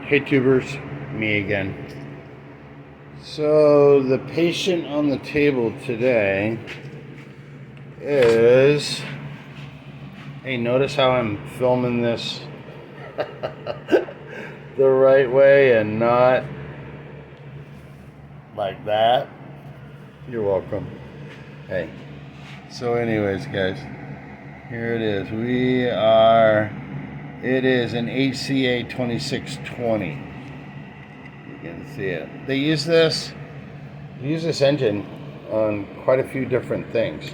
Hey tubers, me again. So the patient on the table today is, hey, notice how I'm filming this the right way and not like that? You're welcome. Hey, so anyways guys, here it is. It is an HCA 2620. You can see it. They use this engine on quite a few different things.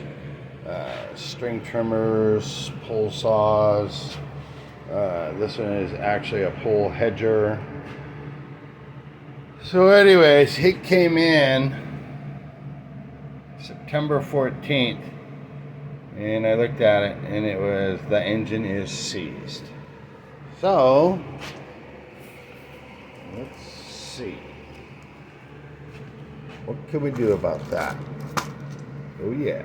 String trimmers, pole saws. This one is actually a pole hedger. So anyways, it came in September 14th, and I looked at it, and it was, the engine is seized. So let's see, what can we do about that? Oh yeah,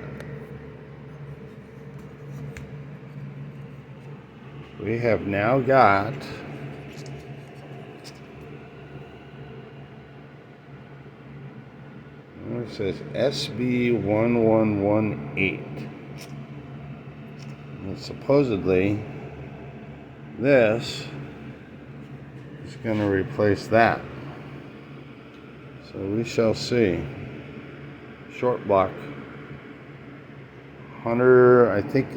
we have now got it says SB1118. And supposedly this is going to replace that. So we shall see. Short block. 100, I think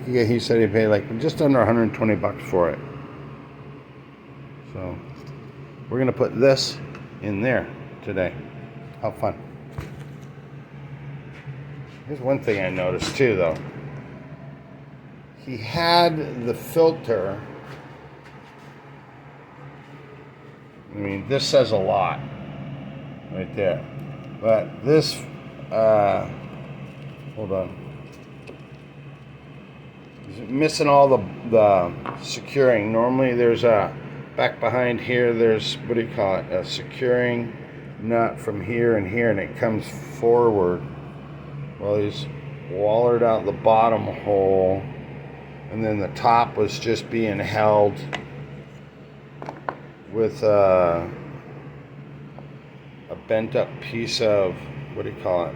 he said he paid like just under 120 bucks for it. So we're going to put this in there today. How fun. Here's one thing I noticed too though. He had the filter. I mean, this says a lot right there. But this, hold on. He's missing all the securing. Normally there's a, back behind here, there's, what do you call it? A securing nut from here and here, and it comes forward. Well, he's wallered out the bottom hole, and then the top was just being held with a bent up piece of, what do you call it?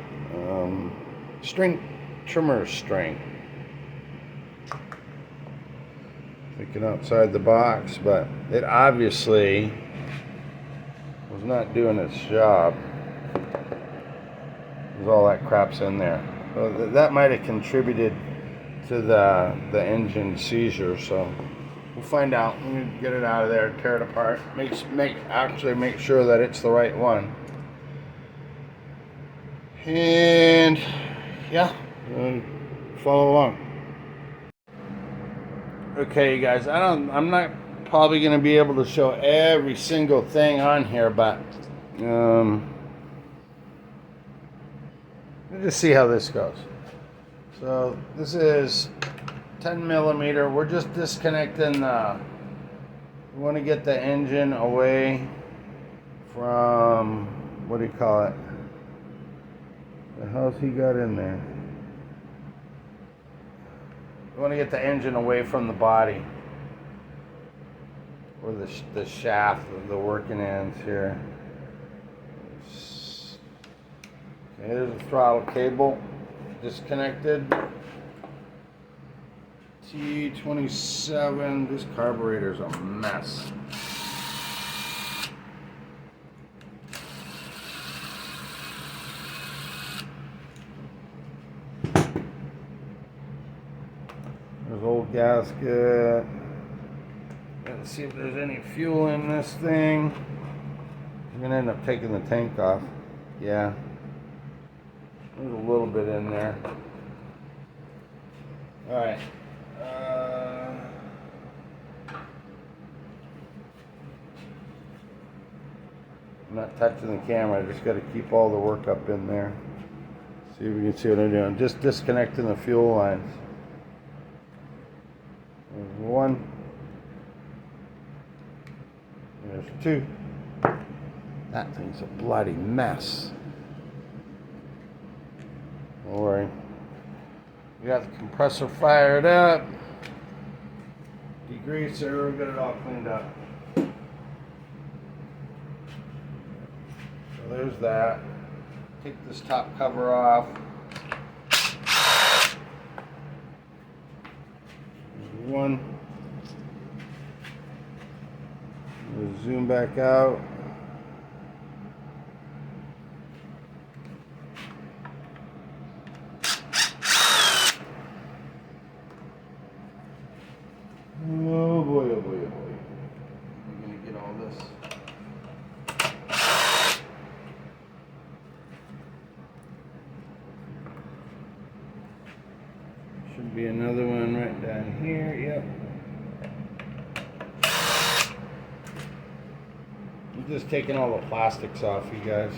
String trimmer string. Thinking outside the box, but it obviously was not doing its job. All that crap's in there. So that might have contributed to the engine seizure. So we'll find out. We're gonna get it out of there, tear it apart, make sure that it's the right one. And yeah, follow along. Okay, you guys. I'm not probably gonna be able to show every single thing on here, but let's just see how this goes. So this is 10 millimeter. We're just disconnecting we want to get the engine away from, what do you call it? The hell's he got in there? We want to get the engine away from the body, or the shaft of the working ends here. Here's the throttle cable, disconnected. T27, this carburetor's a mess. There's old gasket. Let's see if there's any fuel in this thing. I'm gonna end up taking the tank off. Yeah. There's a little bit in there. Alright. I'm not touching the camera. I just got to keep all the work up in there. See if we can see what I'm doing. Just disconnecting the fuel lines. There's one. There's two. That thing's a bloody mess. Don't worry. We got the compressor fired up. Degreaser, we'll get it all cleaned up. there's that. Take this top cover off. There's one. We'll zoom back out. Oh boy, oh boy, oh boy. I'm gonna get all this. Should be another one right down here, yep. I'm just taking all the plastics off, you guys.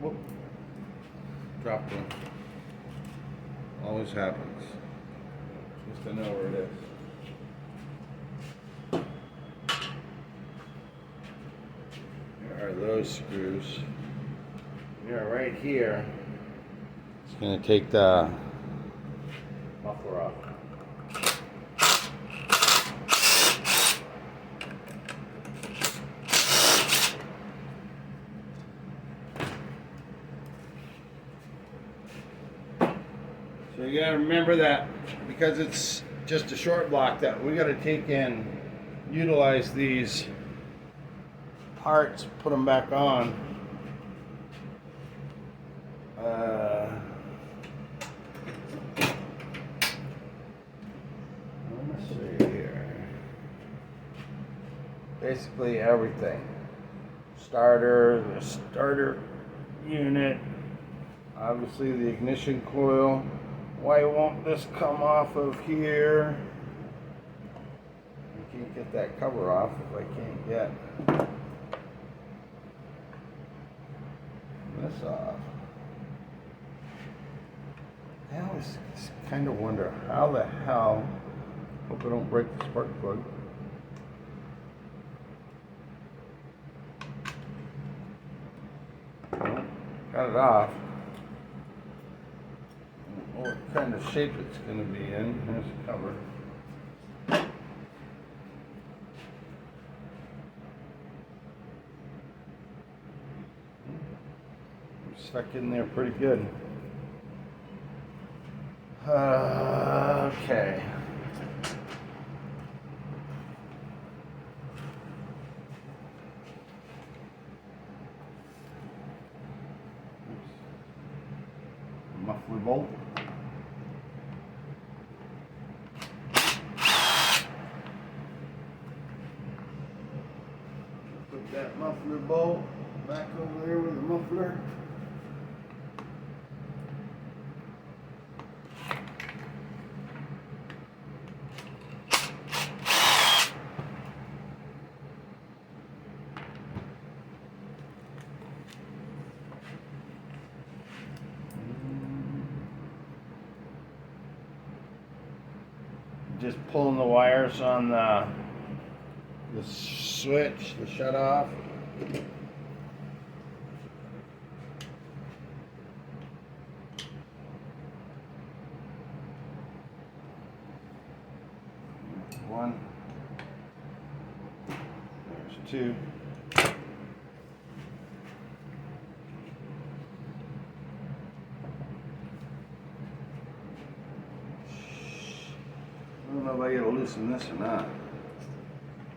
Whoop. Dropped one. Always happens. Just to know where it is. There are those screws. Yeah, right here. It's going to take the muffler off. So you got to remember that because it's just a short block that we got to take and utilize these parts, put them back on. Let's see here. Basically everything. Starter, the starter unit, obviously the ignition coil. Why won't this come off of here? I can't get that cover off if I can't get this off. I always kind of wonder how the hell, hope I don't break the spark plug. Well, got it off. I don't know what kind of shape it's going to be in. There's the cover. Stuck in there pretty good. Okay. Muffler bolt. Put that muffler bolt back over there with the muffler. Just pulling the wires on the switch, the shut off. One. There's two. I don't know if I gotta loosen this or not.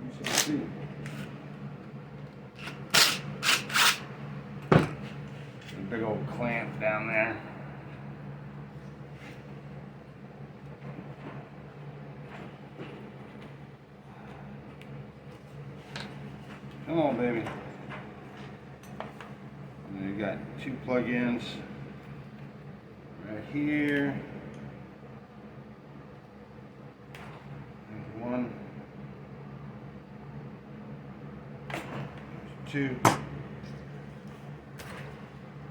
We shall see. A big old clamp down there. Come on, baby. And then you got two plug-ins right here. One, two.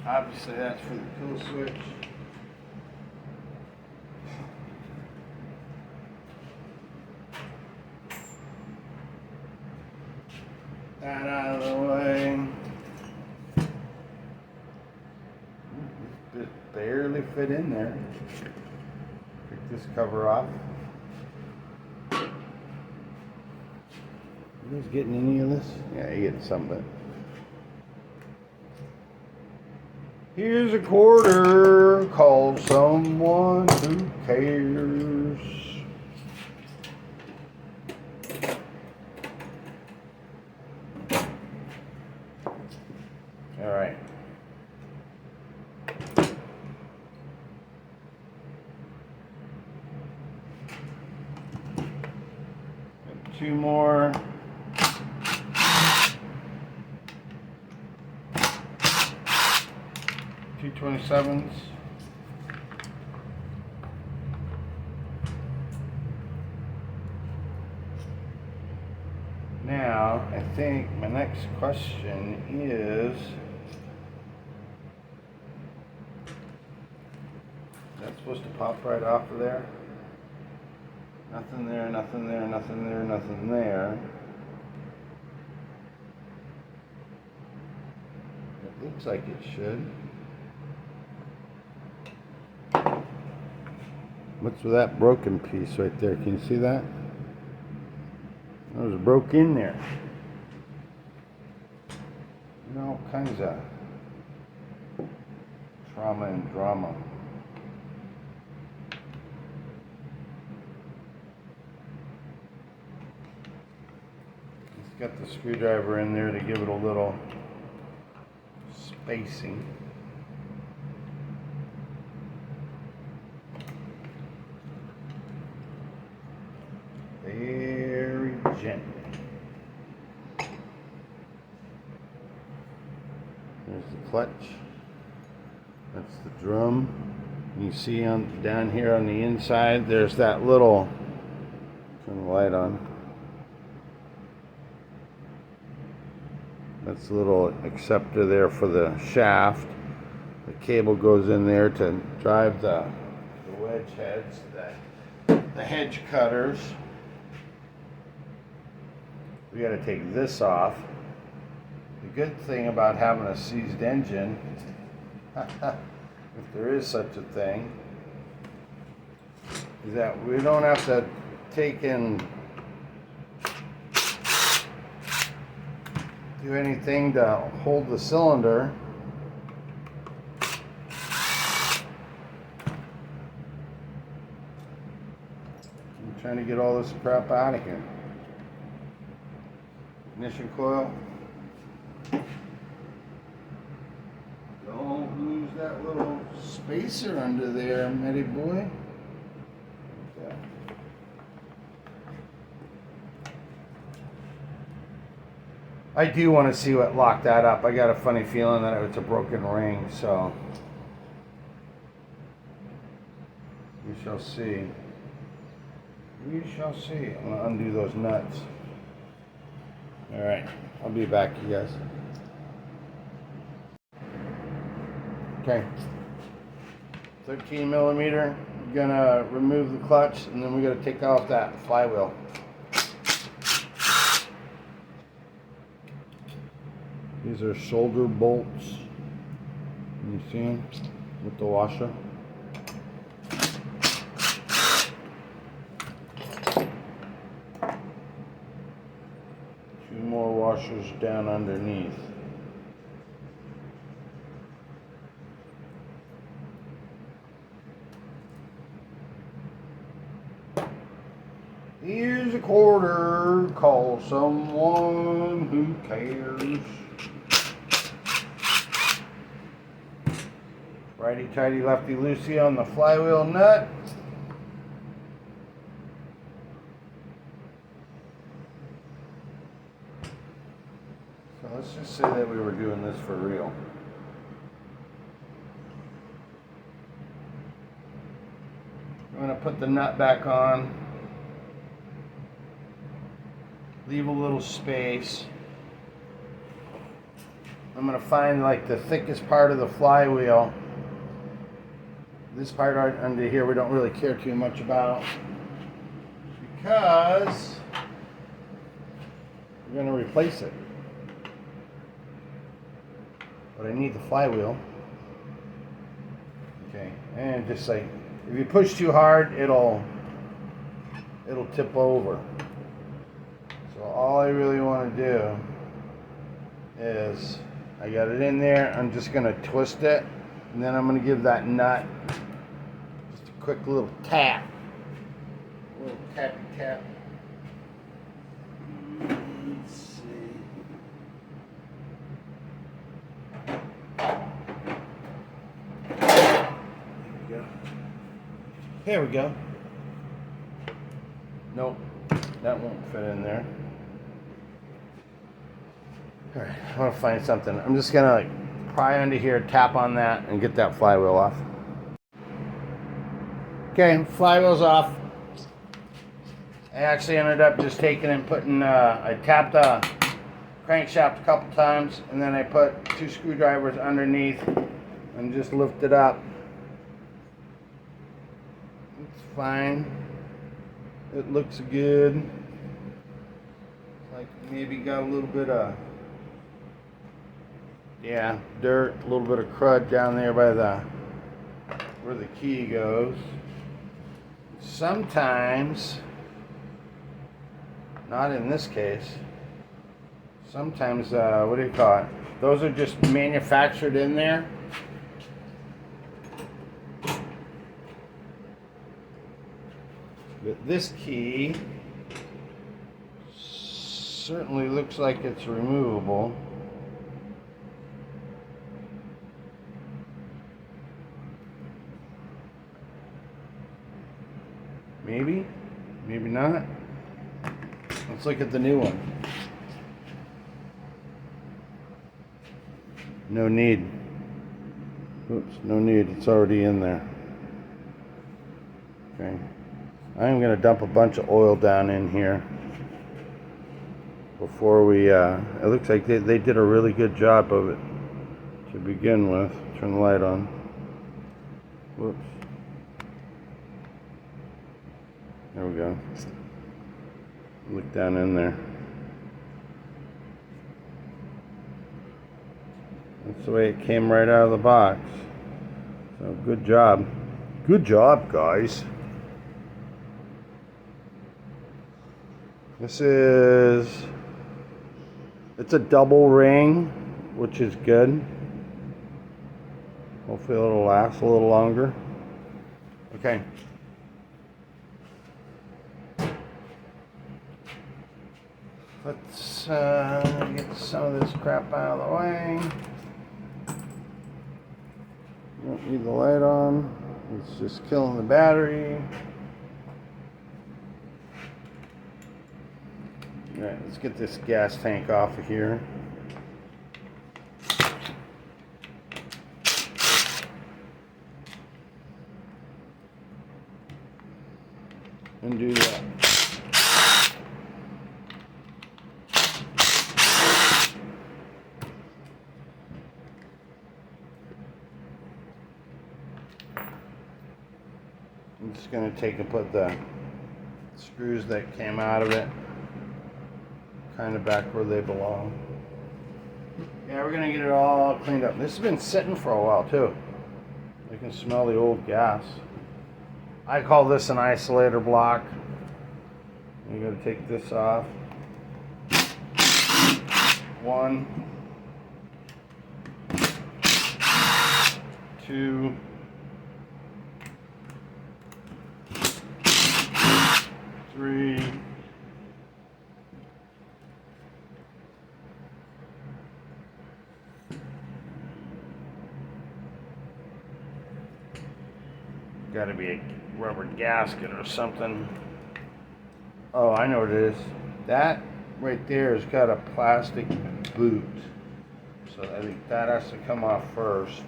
Obviously that's for the kill switch. That out of the way. It barely fit in there. Pick this cover off. You guys getting any of this? Yeah, you getting some of it. Here's a quarter, call someone who cares. All right. Two more. $2.27s. Now, I think my next question is, that's supposed to pop right off of there? Nothing there, nothing there, nothing there, nothing there. It looks like it should. What's with that broken piece right there? Can you see that? It was broke in there. You know, all kinds of trauma and drama. It's got the screwdriver in there to give it a little spacing. Very gently. There's the clutch. That's the drum. You see on down here on the inside, there's that little, turn the light on. That's a little acceptor there for the shaft. The cable goes in there to drive the wedge heads, the hedge cutters. We got to take this off. The good thing about having a seized engine, if there is such a thing, is that we don't have to take and do anything to hold the cylinder. I'm trying to get all this crap out of here. Ignition coil. Don't lose that little spacer under there, Matty boy. Okay. I do want to see what locked that up. I got a funny feeling that it's a broken ring, so we shall see. We shall see. I'm going to undo those nuts. Alright, I'll be back, you guys. Okay. 13 millimeter. Gonna remove the clutch and then we gotta take off that flywheel. These are shoulder bolts. Can you see them with the washer? Two more washers down underneath. Here's a quarter, call someone who cares. Righty tighty, lefty loosey on the flywheel nut. So let's just say that we were doing this for real. I'm going to put the nut back on. Leave a little space. I'm going to find like the thickest part of the flywheel. This part right under here we don't really care too much about because we're going to replace it. But I need the flywheel. Okay, and just like if you push too hard, it'll tip over. So all I really want to do is, I got it in there, I'm just going to twist it, and then I'm going to give that nut just a quick little tap. A little tappy tap. Let's see. There we go. Nope, that won't fit in there. Alright, I want to find something. I'm just gonna like pry under here, tap on that, and get that flywheel off. Okay, flywheel's off. I actually ended up just taking and putting, I tapped the crankshaft a couple times, and then I put 2 screwdrivers underneath and just lift it up. It's fine. It looks good. Like maybe got a little bit of, yeah, dirt, a little bit of crud down there by the, where the key goes. Sometimes, not in this case, sometimes, what do you call it? Those are just manufactured in there. But this key certainly looks like it's removable. Maybe, maybe not. Let's look at the new one. No need. Oops, no need, it's already in there. Okay. I'm going to dump a bunch of oil down in here before we, it looks like they did a really good job of it to begin with. Turn the light on. Whoops. There we go. Look down in there. That's the way it came right out of the box. So good job. Good job, guys. This is, it's a double ring, which is good. Hopefully it'll last a little longer. Okay. Let's get some of this crap out of the way. Don't need the light on. It's just killing the battery. Alright, let's get this gas tank off of here. And do that. I'm just going to take and put the screws that came out of it kind of back where they belong. Yeah, we're going to get it all cleaned up. This has been sitting for a while too. You can smell the old gas. I call this an isolator block. You got to take this off. 1, 2, 3. Got to be a rubber gasket or something. Oh, I know what it is. That right there has got a plastic boot. So I think that has to come off first.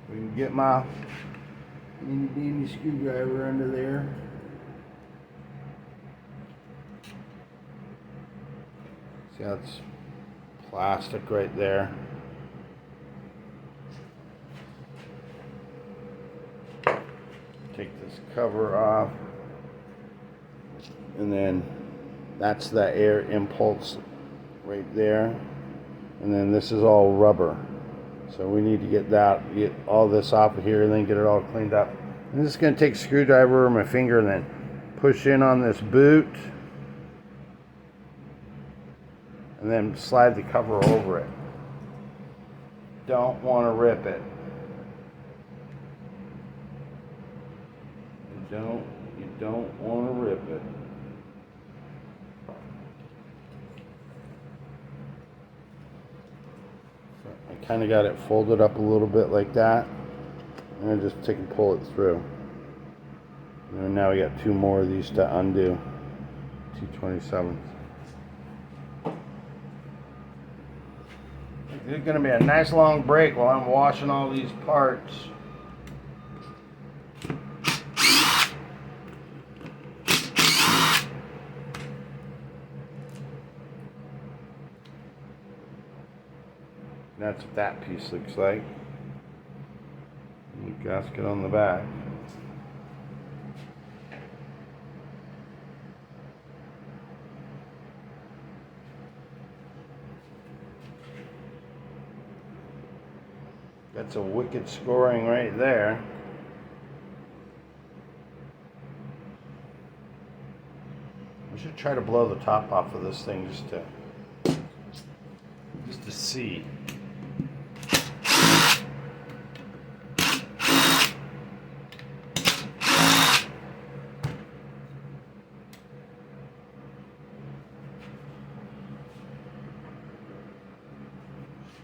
We can get my mini screwdriver under there. See how it's plastic right there. Take this cover off, and then that's the air impulse right there, and then this is all rubber, so we need to get all this off of here and then get it all cleaned up. I'm just going to take a screwdriver or my finger and then push in on this boot. And then slide the cover over it. Don't want to rip it. You don't want to rip it. So I kind of got it folded up a little bit like that. And I just take and pull it through. And now we got two more of these to undo. 227s. There's going to be a nice long break while I'm washing all these parts. That's what that piece looks like. And the gasket on the back. That's a wicked scoring right there. I should try to blow the top off of this thing just to see.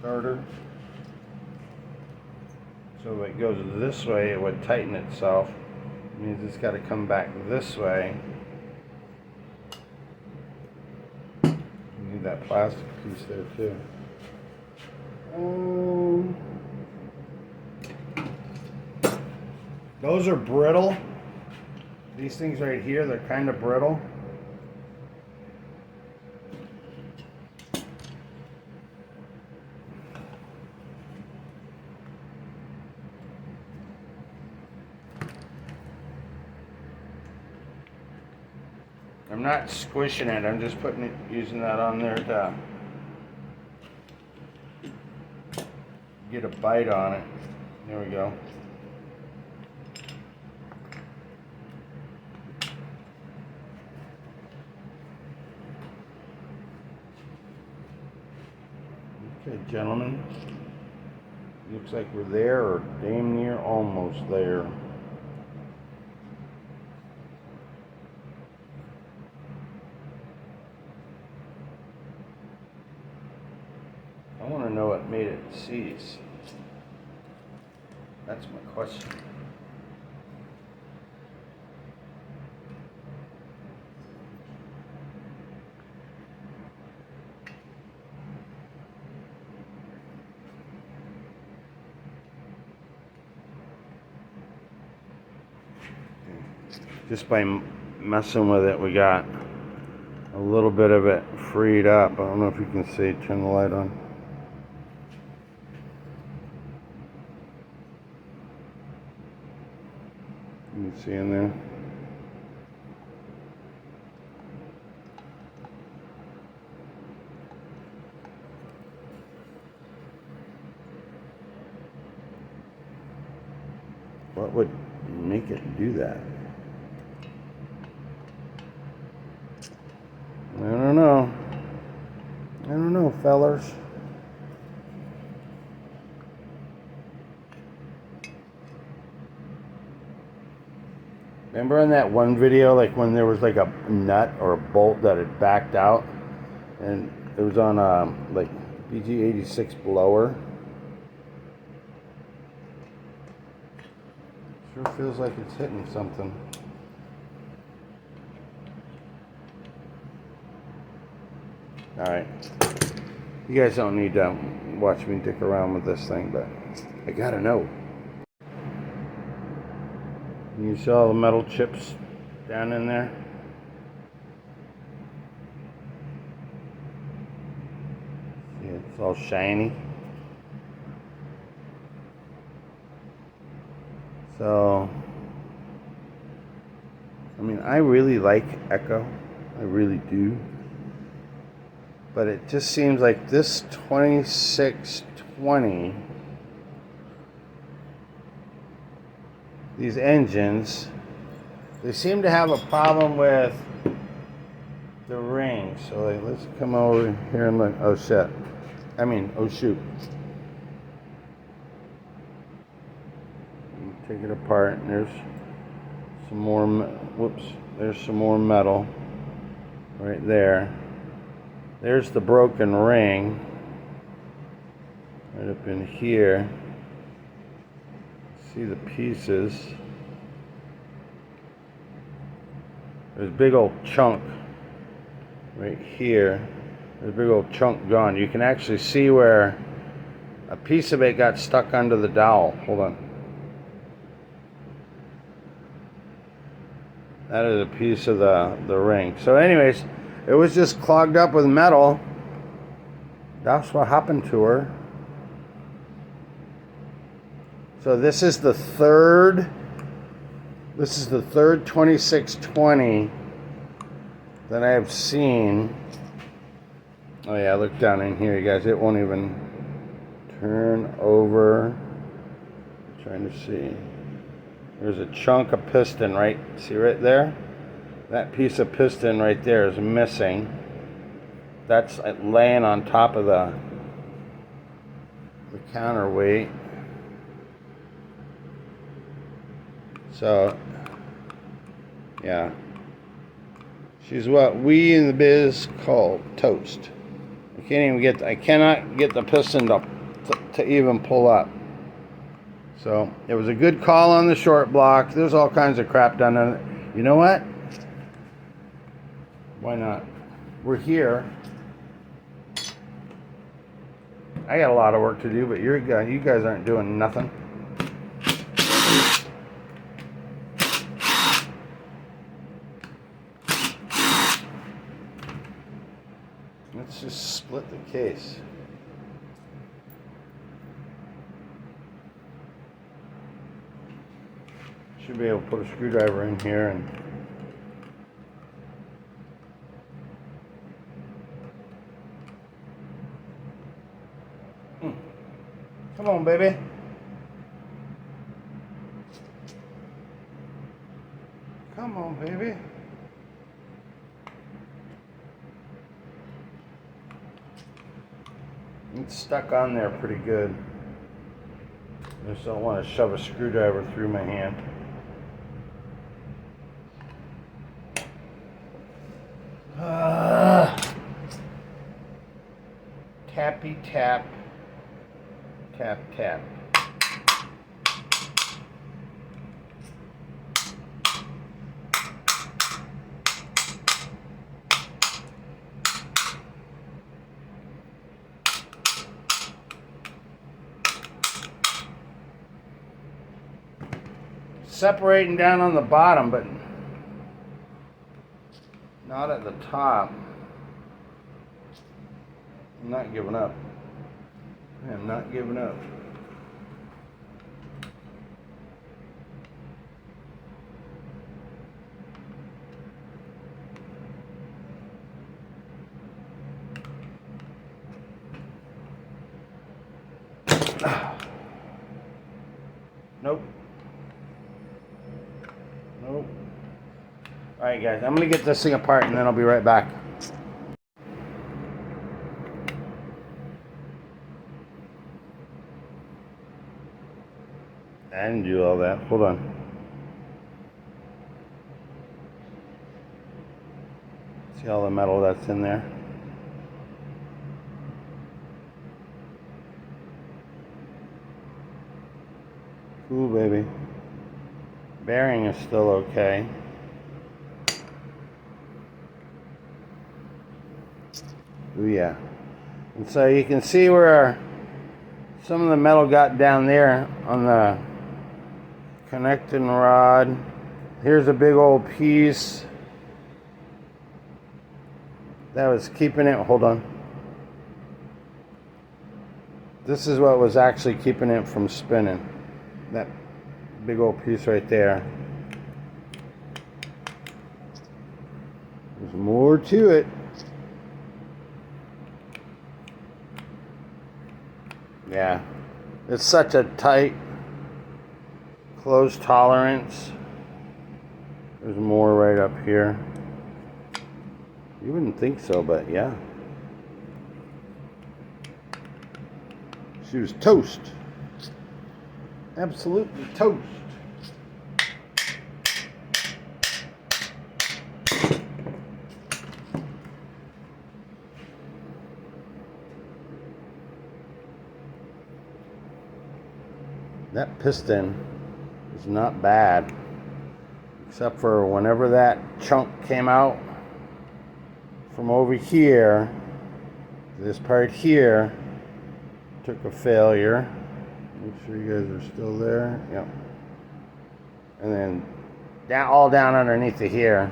Starter. So if it goes this way, it would tighten itself. It means it's got to come back this way. You need that plastic piece there too. Those are brittle. These things right here, they're kind of brittle. I'm not squishing it, I'm just using that on there to get a bite on it. There we go. Okay, gentlemen. Looks like we're there, or damn near almost there. I want to know what made it seize. That's my question. Just by messing with it, we got a little bit of it freed up. I don't know if you can see. Turn the light on. You can see in there. What would make it do that? I don't know. I don't know, fellers. Remember in that one video, like when there was like a nut or a bolt that had backed out, and it was on like BG86 blower. Sure feels like it's hitting something. Alright. You guys don't need to watch me dick around with this thing, but I gotta know. You see all the metal chips down in there? See, it's all shiny. So, I mean, I really like Echo. I really do. But it just seems like this 2620 these engines, they seem to have a problem with the ring. So like, let's come over here and look. Oh shit. Oh shoot. Take it apart, and there's some more, there's some more metal right there. There's the broken ring right up in here. See the pieces. There's a big old chunk right here. There's a big old chunk gone. You can actually see where a piece of it got stuck under the dowel. Hold on. That is a piece of the ring. So anyways, it was just clogged up with metal. That's what happened to her. So this is the third 2620 that I have seen. Oh yeah, look down in here, you guys. It won't even turn over. I'm trying to see. There's a chunk of piston, right? See right there? That piece of piston right there is missing. That's laying on top of the counterweight. So, yeah. She's what we in the biz call toast. I cannot get the piston to even pull up. So it was a good call on the short block. There's all kinds of crap done on it. You know what? Why not? We're here. I got a lot of work to do, but you guys aren't doing nothing. Let's just split the case. Should be able to put a screwdriver in here and come on, baby. Come on, baby. It's stuck on there pretty good. I just don't want to shove a screwdriver through my hand. Tappy tap, tap tap. Separating down on the bottom, but not at the top. I'm not giving up. I am not giving up. Nope. Nope. Alright guys, I'm going to get this thing apart and then I'll be right back. I didn't do all that. Hold on. See all the metal that's in there? Cool, baby. Bearing is still okay. Ooh, yeah. And so you can see where some of the metal got down there on the connecting rod. Here's a big old piece that was keeping it. Hold on. This is what was actually keeping it from spinning. That big old piece right there. There's more to it. Yeah, it's such a tight, Close tolerance. There's more right up here. You wouldn't think so, but yeah. She was toast. Absolutely toast. That piston is not bad, except for whenever that chunk came out from over here, this part here took a failure. Make sure you guys are still there. Yep. And then down, all down underneath of here,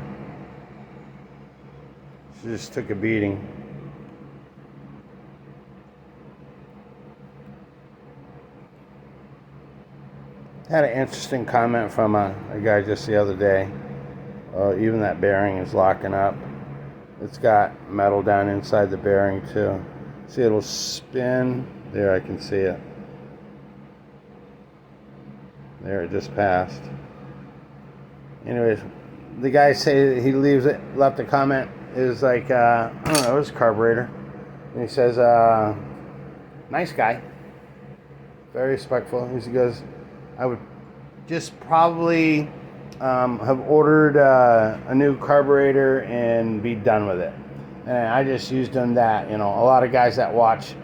she just took a beating. Had an interesting comment from a guy just the other day. Even that bearing is locking up. It's got metal down inside the bearing too. See, it'll spin. There, I can see it. There, it just passed. Anyways, the guy say he left a comment. Is like, I don't know, it was a carburetor. And he says, nice guy. Very respectful. He goes, I would just probably have ordered a new carburetor and be done with it. And I just used them that, a lot of guys that watch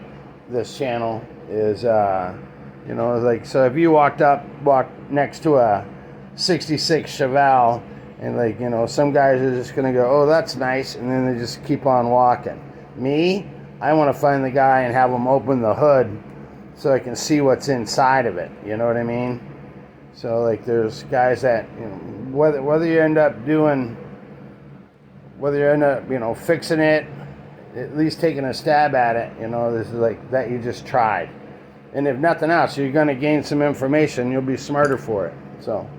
this channel is, like, so if you walked next to a 66 Chevelle and some guys are just going to go, oh, that's nice. And then they just keep on walking. Me, I want to find the guy and have him open the hood so I can see what's inside of it. You know what I mean? So like there's guys that, whether you end up fixing it, at least taking a stab at it, this is like that you just tried. And if nothing else, you're going to gain some information. You'll be smarter for it. So,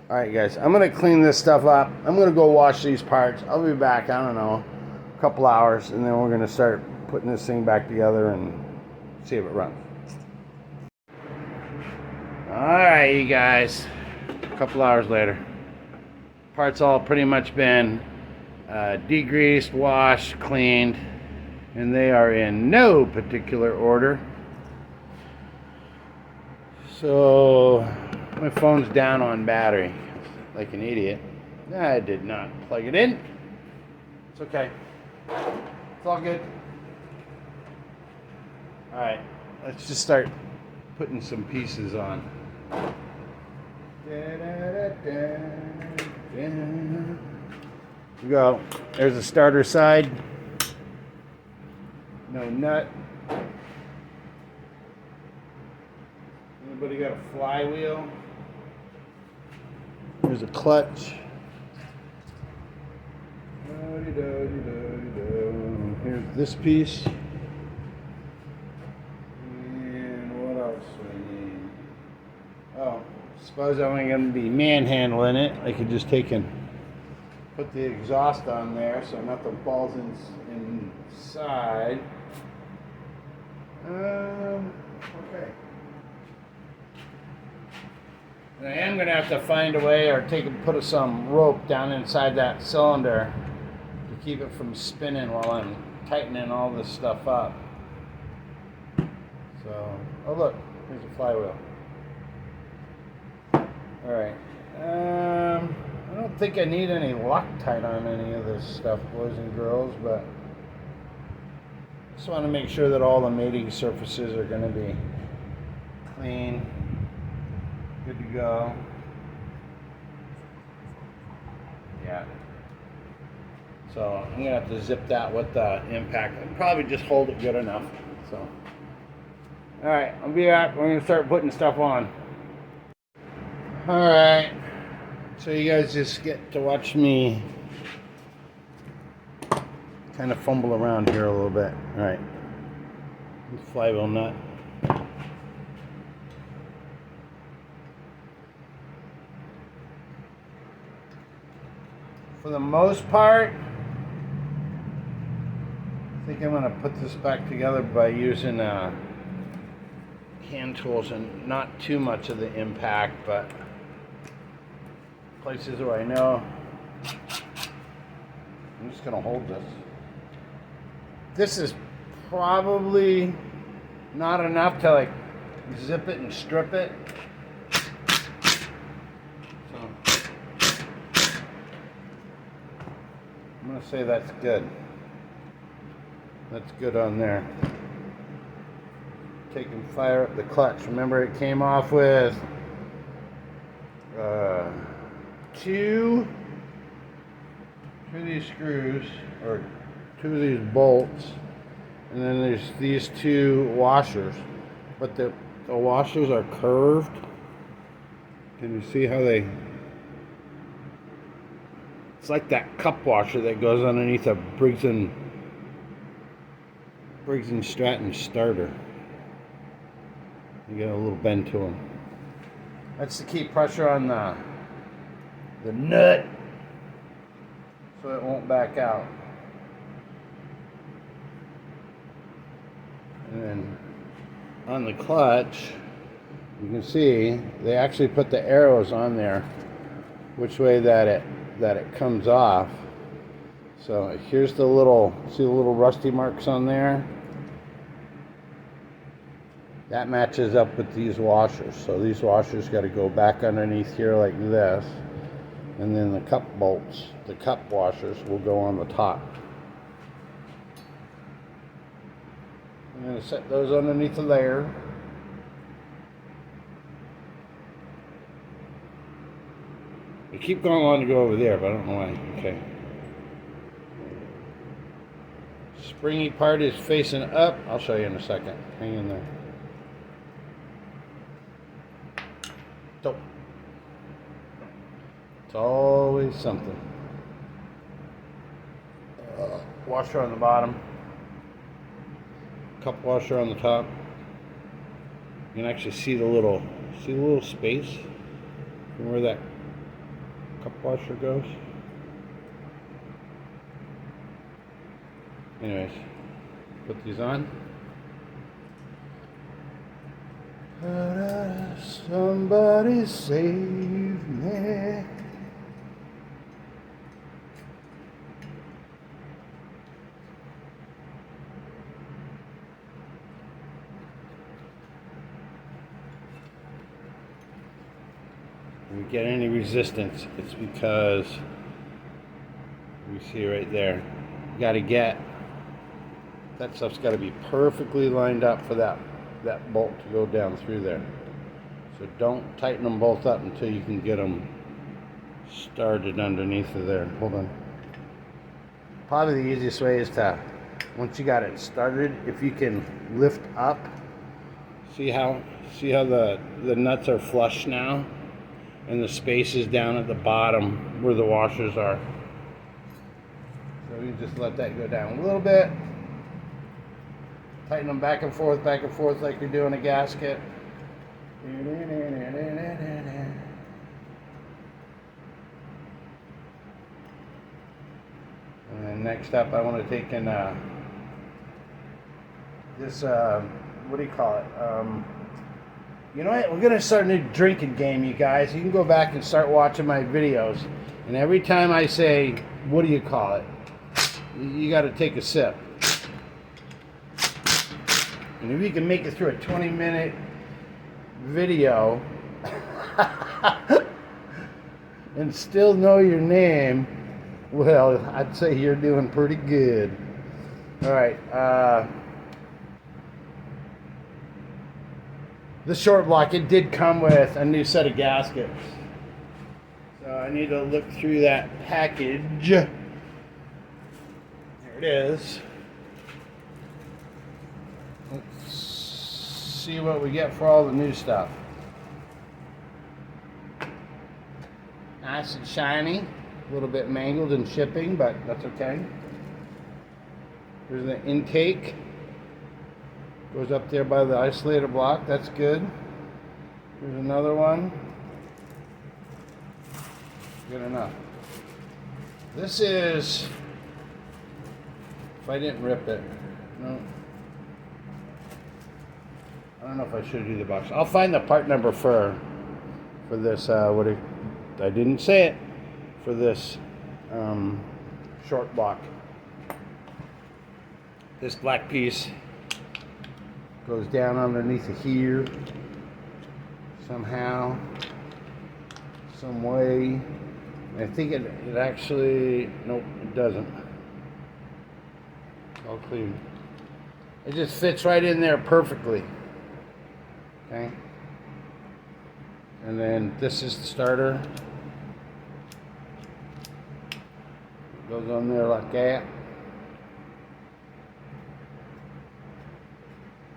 all right, guys, I'm going to clean this stuff up. I'm going to go wash these parts. I'll be back, I don't know, a couple hours, and then we're going to start putting this thing back together and see if it runs. Alright, you guys, a couple hours later, parts all pretty much been degreased, washed, cleaned, and they are in no particular order. So my phone's down on battery like an idiot. I did not plug it in. It's okay, it's all good. Alright, let's just start putting some pieces on. Here we go. There's the starter side. No nut. Anybody got a flywheel? There's a clutch. Here's this piece. Oh, suppose I wasn't going to be manhandling it. I could just take and put the exhaust on there so nothing falls inside. Okay. And I am going to have to find a way or put some rope down inside that cylinder to keep it from spinning while I'm tightening all this stuff up. So, oh look, here's a flywheel. Alright, I don't think I need any Loctite on any of this stuff, boys and girls, but just want to make sure that all the mating surfaces are going to be clean, good to go. Yeah. So I'm going to have to zip that with the impact and probably just hold it good enough. So, alright, I'll be back. We're going to start putting stuff on. Alright, so you guys just get to watch me kind of fumble around here a little bit. Alright, flywheel nut. For the most part, I think I'm going to put this back together by using hand tools and not too much of the impact, but places where I know. I'm just gonna hold this. This is probably not enough to like zip it and strip it. So I'm gonna say that's good. That's good on there. Take and fire up the clutch. Remember, it came off with two of these screws, or two of these bolts, and then there's these two washers. But the washers are curved. Can you see how they... It's like that cup washer that goes underneath a Briggs & Stratton starter. You get a little bend to them. That's to keep pressure on the nut so it won't back out. And then on the clutch, you can see they actually put the arrows on there which way that it comes off. So here's the little, see the little rusty marks on there? That matches up with these washers. So these washers got to go back underneath here like this. And then the cup bolts, the cup washers, will go on the top. I'm going to set those underneath the layer. I keep going on to go over there, but I don't know why. Okay. Springy part is facing up. I'll show you in a second. Hang in there. So, it's always something. Washer on the bottom. Cup washer on the top. You can actually see the little space from where that cup washer goes. Anyways, put these on. Somebody save me. If we get any resistance, it's because we see right there. You got to get that stuff's got to be perfectly lined up for that bolt to go down through there. So don't tighten them both up until you can get them started underneath of there. Hold on. Probably the easiest way is to, once you got it started, if you can lift up, see how the nuts are flush now, and the space is down at the bottom where the washers are. So you just let that go down a little bit. Tighten them back and forth like you're doing a gasket. And then next up, I want to take in this, what do you call it? You know what? We're going to start a new drinking game, you guys. You can go back and start watching my videos. And every time I say, what do you call it? You got to take a sip. And if you can make it through a 20-minute video and still know your name, well, I'd say you're doing pretty good. All right. The short block, it did come with a new set of gaskets. So I need to look through that package. There it is. Let's see what we get for all the new stuff. Nice and shiny. A little bit mangled in shipping, but that's okay. Here's the intake. Goes up there by the isolator block. That's good. Here's another one. Good enough. This is... If I didn't rip it. No. I don't know if I should do the box. I'll find the part number for this I didn't say it for this short block. This black piece goes down underneath of here somehow, some way. I think it actually, nope, it doesn't. All clean. It just fits right in there perfectly. Okay. And then this is the starter. It goes on there like that.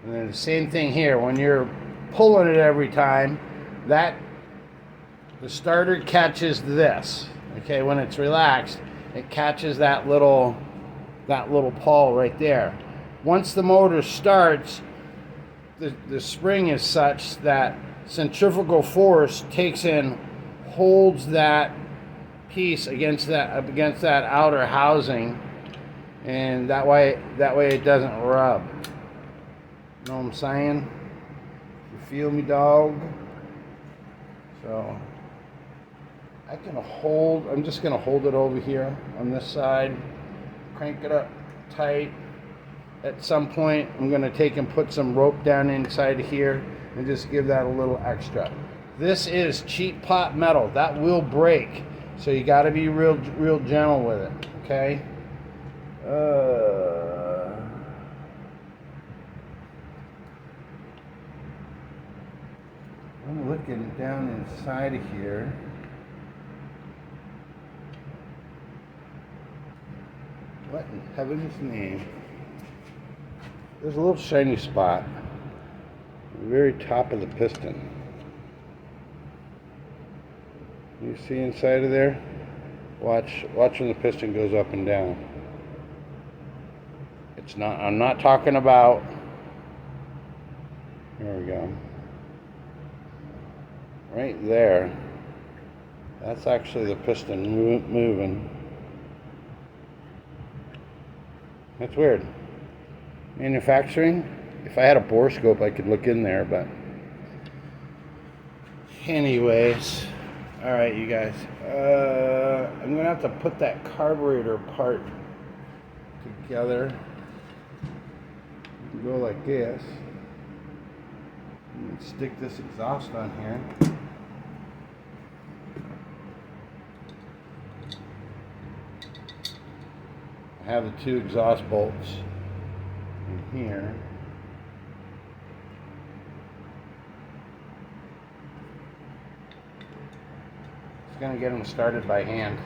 And then the same thing here. When you're pulling it every time, the starter catches this. Okay, when it's relaxed, it catches that little pawl right there. Once the motor starts, the spring is such that centrifugal force takes in, holds that piece against that outer housing, and that way it doesn't rub. You know what I'm saying? You feel me, dog? So I'm just gonna hold it over here on this side, crank it up tight. At some point, I'm gonna take and put some rope down inside of here and just give that a little extra. This is cheap pot metal. That will break. So you gotta be real gentle with it, okay? I'm looking down inside of here. What in heaven's name? There's a little shiny spot at the very top of the piston. You see inside of there? Watch when the piston goes up and down. I'm not talking about, there we go. Right there. That's actually the piston moving. That's weird. Manufacturing, if I had a borescope I could look in there, but anyways, all right, you guys, I'm gonna have to put that carburetor part together. Go like this and stick this exhaust on here. I have the 2 exhaust bolts in here. Just gonna get them started by hand.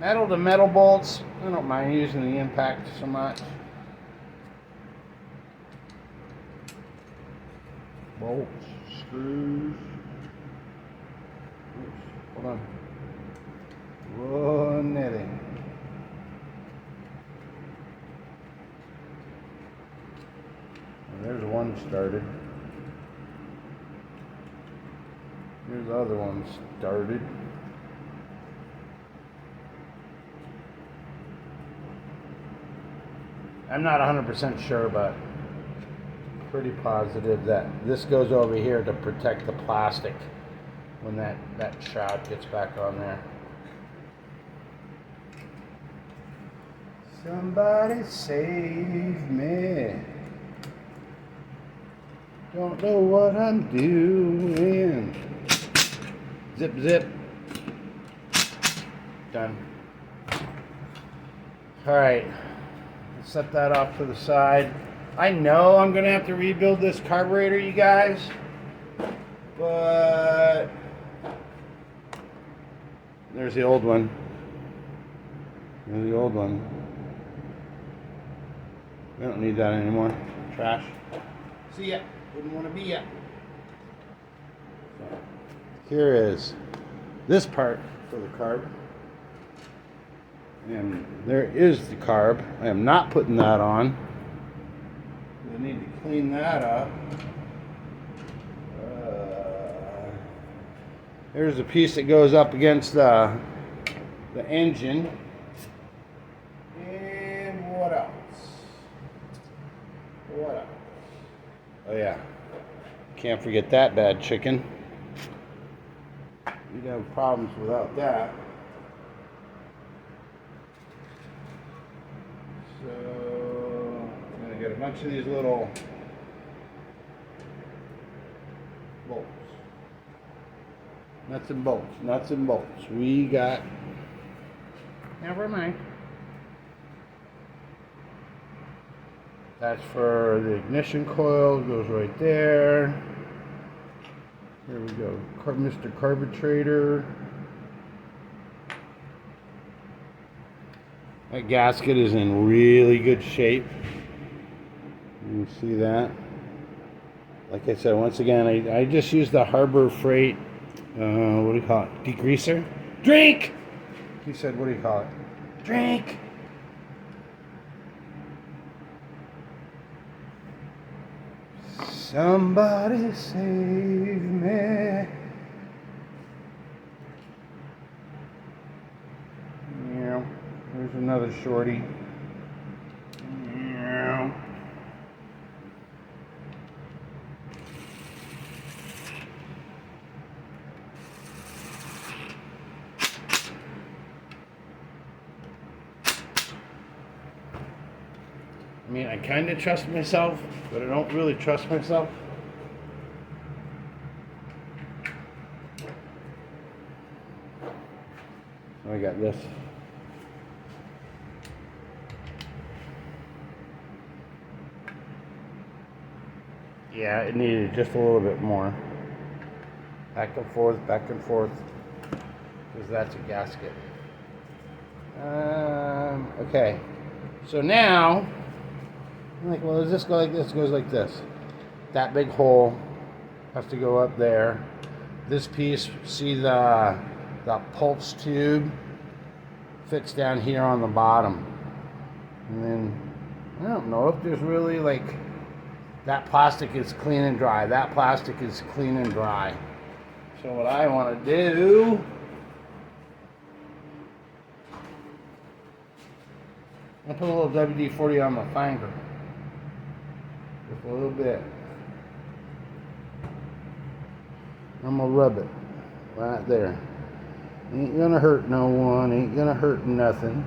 Metal to metal bolts, I don't mind using the impact so much. Bolts, screws. Oops, hold on. Whoa, netting. There's one started. Here's the other one started. I'm not 100% sure, but pretty positive that this goes over here to protect the plastic when that shroud gets back on there. Somebody save me. Don't know what I'm doing. Zip, zip. Done. All right. Let's set that off to the side. I know I'm going to have to rebuild this carburetor, you guys. But there's the old one. There's the old one. We don't need that anymore. Trash. See ya. Wouldn't want to be ya. So, here is this part for the carb. And there is the carb. I am not putting that on. I need to clean that up. There's a piece that goes up against the engine. And what else? What else? Oh yeah, can't forget that bad chicken. You'd have problems without that. So I'm gonna get a bunch of these little bolts. Nuts and bolts, nuts and bolts. We got, never mind. That's for the ignition coil, goes right there. Here we go, Mr. Carburetor. That gasket is in really good shape. You can see that. Like I said, once again, I just used the Harbor Freight, what do you call it? Degreaser? Drink! He said, what do you call it? Drink! Somebody save me. Yeah, there's another shorty. Yeah. I mean, I kind of trust myself, but I don't really trust myself. So I got this. Yeah, it needed just a little bit more. Back and forth, because that's a gasket. Okay. So now, I'm like, well, does this go like this? It goes like this. That big hole has to go up there. This piece, see the pulse tube fits down here on the bottom. And then, I don't know if there's really like, that plastic is clean and dry. That plastic is clean and dry. So what I want to do, I'll put a little WD-40 on my finger. Just a little bit. I'm gonna rub it right there. Ain't gonna hurt no one, ain't gonna hurt nothing.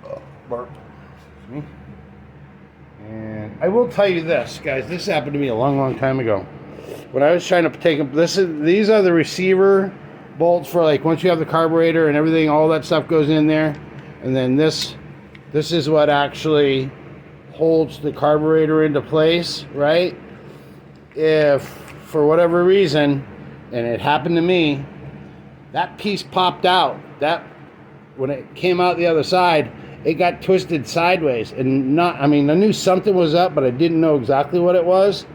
Oh, burp. Excuse me. And I will tell you this, guys, this happened to me a long time ago. When I was trying to take them, these are the receiver bolts for like once you have the carburetor and everything, all that stuff goes in there. And then this is what actually holds the carburetor into place, right? If for whatever reason, and it happened to me, that piece popped out. That when it came out the other side, it got twisted sideways. And I knew something was up, but I didn't know exactly what it was.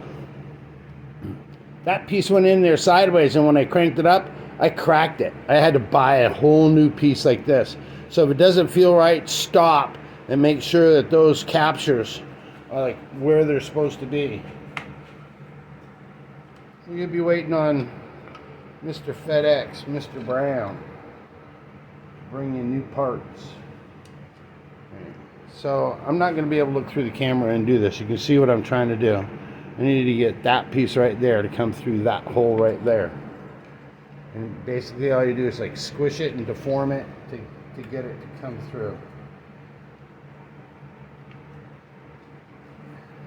That piece went in there sideways, and when I cranked it up, I cracked it. I had to buy a whole new piece like this. So if it doesn't feel right, stop and make sure that those captures are like where they're supposed to be. So you'll be waiting on Mr. FedEx, Mr. Brown, to bring you new parts. So I'm not going to be able to look through the camera and do this. You can see what I'm trying to do. I needed to get that piece right there to come through that hole right there. And basically all you do is like squish it and deform it to get it to come through.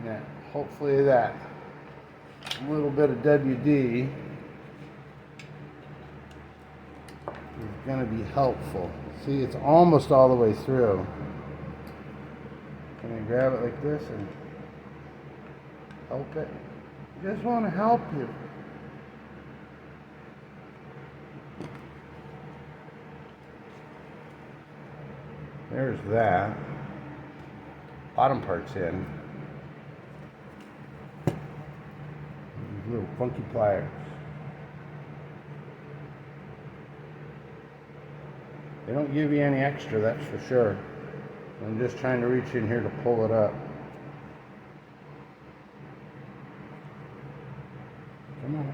Yeah, hopefully that little bit of WD is going to be helpful. See, it's almost all the way through. Can I grab it like this and help it? I just want to help you. There's that. Bottom part's in. These little funky pliers. They don't give you any extra, that's for sure. I'm just trying to reach in here to pull it up. Come on.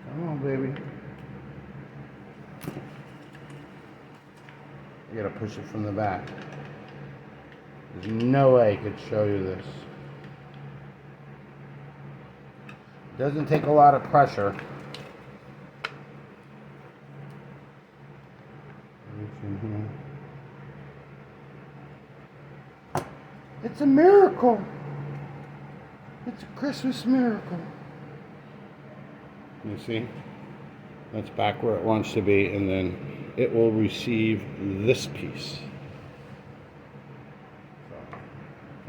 Come on, baby. You gotta push it from the back. There's no way I could show you this. Doesn't take a lot of pressure. It's a miracle. It's a Christmas miracle. You see? That's back where it wants to be, and then it will receive this piece.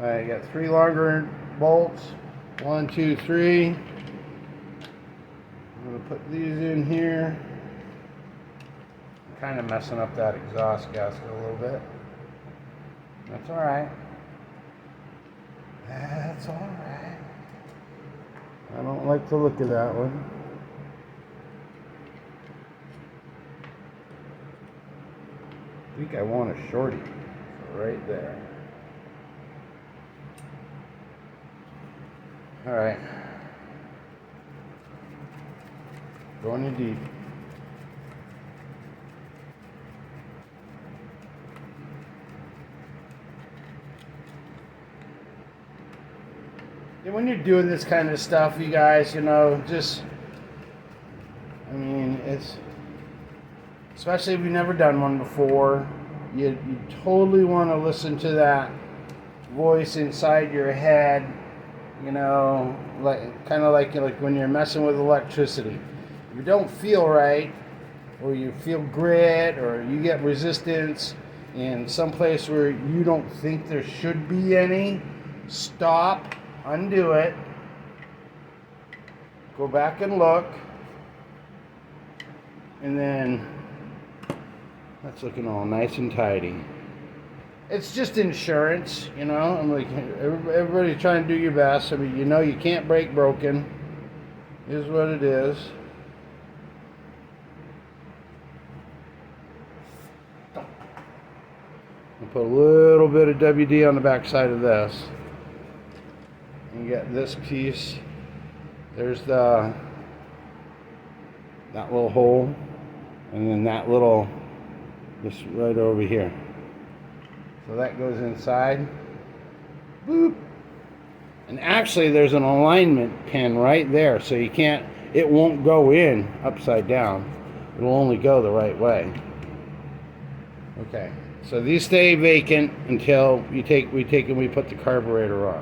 I got 3 longer bolts. 1, 2, 3. I'm going to put these in here. I'm kind of messing up that exhaust gasket a little bit. That's alright. That's alright. I don't like the look of that one. I think I want a shorty right there. Alright. Going in deep. And when you're doing this kind of stuff, you guys, you know, just, I mean, it's, especially if you've never done one before, you totally want to listen to that voice inside your head, you know, like kind of like when you're messing with electricity. If you don't feel right, or you feel grit, or you get resistance in some place where you don't think there should be any, stop. Undo it, go back and look, and then that's looking all nice and tidy. It's just insurance, you know. I'm like, everybody trying to do your best. I mean, you know, you can't break broken. It is what it is. I'll put a little bit of WD on the back side of this. You get this piece. There's that little hole, and then that little, this right over here. So that goes inside. Boop. And actually, there's an alignment pin right there, so you can't. It won't go in upside down. It'll only go the right way. Okay. So these stay vacant until we put the carburetor on.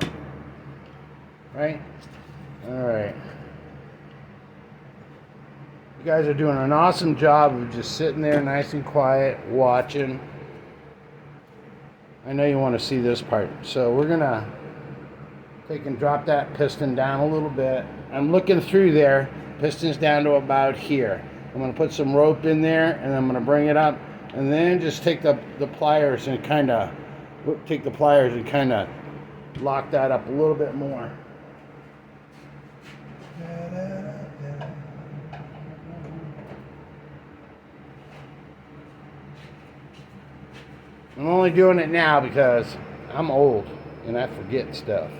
Right? Alright. You guys are doing an awesome job of just sitting there nice and quiet, watching. I know you want to see this part. So we're going to take and drop that piston down a little bit. I'm looking through there. Piston's down to about here. I'm going to put some rope in there, and I'm going to bring it up, and then just take the pliers and kind of lock that up a little bit more. I'm only doing it now because I'm old and I forget stuff.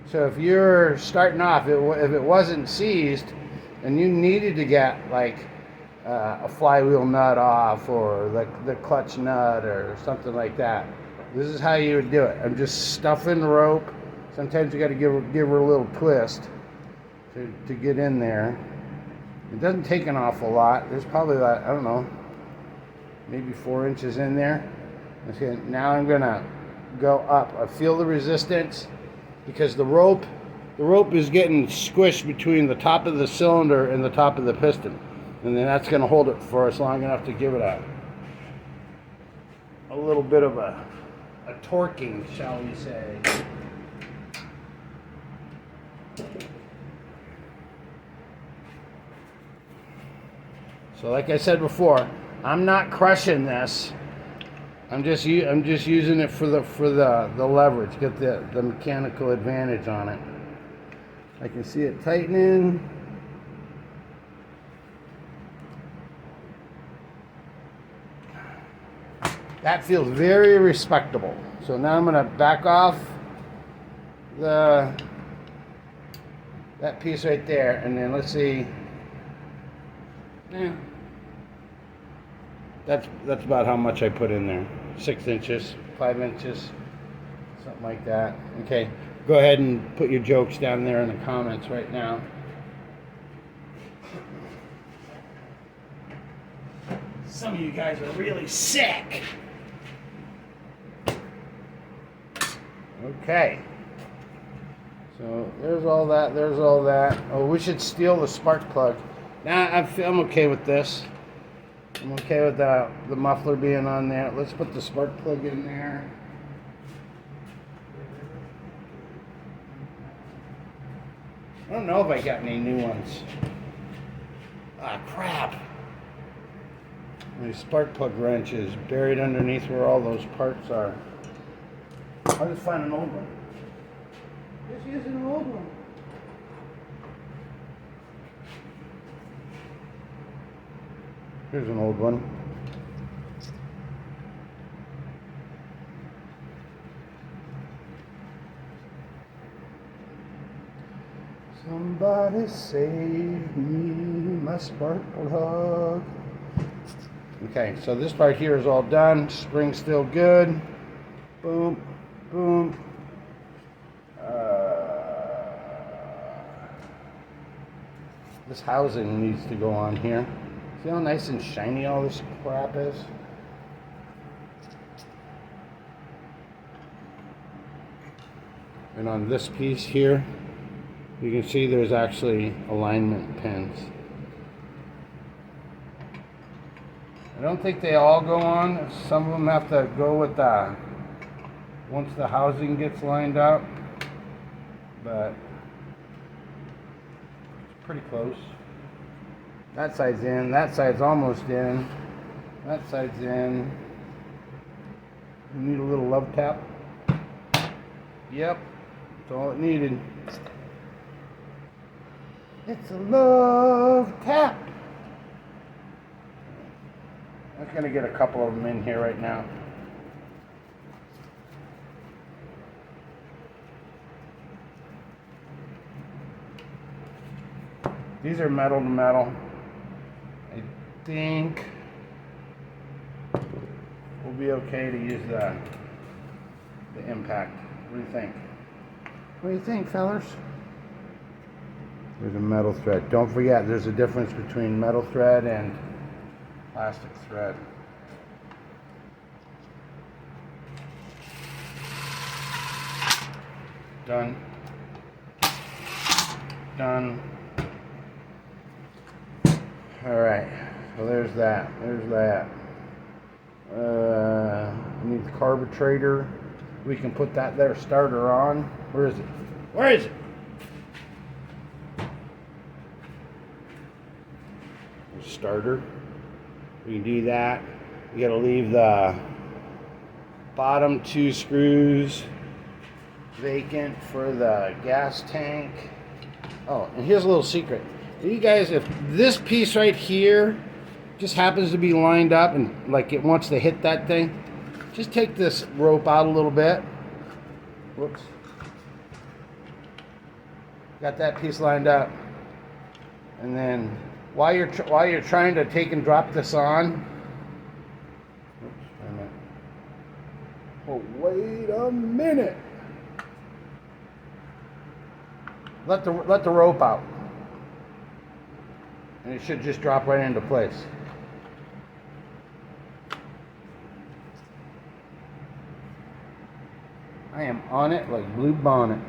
So if you're starting off, if it wasn't seized and you needed to get like a flywheel nut off, or the clutch nut or something like that, this is how you would do it. I'm just stuffing the rope. Sometimes you got to give her a little twist to get in there. It doesn't take an awful lot. There's probably like, I don't know, maybe 4 inches in there. Okay, now I'm gonna go up. I feel the resistance because the rope is getting squished between the top of the cylinder and the top of the piston, and then that's gonna hold it for us long enough to give it a little bit of a torquing, shall we say. So like I said before, I'm not crushing this. I'm just using it for the leverage, get the mechanical advantage on it. I can see it tightening. That feels very respectable. So now I'm going to back off that piece right there, and then let's see. Yeah. That's about how much I put in there. 6 inches, 5 inches, something like that. Okay, Go ahead and put your jokes down there in the comments right now. Some of you guys are really sick. Okay. So there's all that. There's all that. Oh, we should steal the spark plug. Nah, I'm okay with this. I'm okay with the muffler being on there. Let's put the spark plug in there. I don't know if I got any new ones. Ah, crap. My spark plug wrench is buried underneath where all those parts are. I'll just find an old one. Just use an old one. Here's an old one. Somebody save me, my spark plug. Okay, so this part here is all done. Spring's still good. Boom, boom. This housing needs to go on here. See how nice and shiny all this crap is? And on this piece here, you can see there's actually alignment pins. I don't think they all go on. Some of them have to go with once the housing gets lined up, but it's pretty close. That side's in, that side's almost in, that side's in. You need a little love tap. Yep, that's all it needed. It's a love tap. I'm gonna get a couple of them in here right now. These are metal to metal. I think we'll be okay to use the impact. What do you think? What do you think, fellas? There's a metal thread. Don't forget, there's a difference between metal thread and plastic thread. Done. Done. All right. So there's that. There's that. We need the carburetor. We can put that there starter on. Where is it? Where is it? Starter. We can do that. You got to leave the bottom two screws vacant for the gas tank. Oh, and here's a little secret. You guys, if this piece right here just happens to be lined up and like it wants to hit that thing, just take this rope out a little bit. Whoops. Got that piece lined up, and then while you're trying to take and drop this on, oops, wait a minute. Oh, wait a minute. Let the rope out, and it should just drop right into place. I am on it like blue bonnet.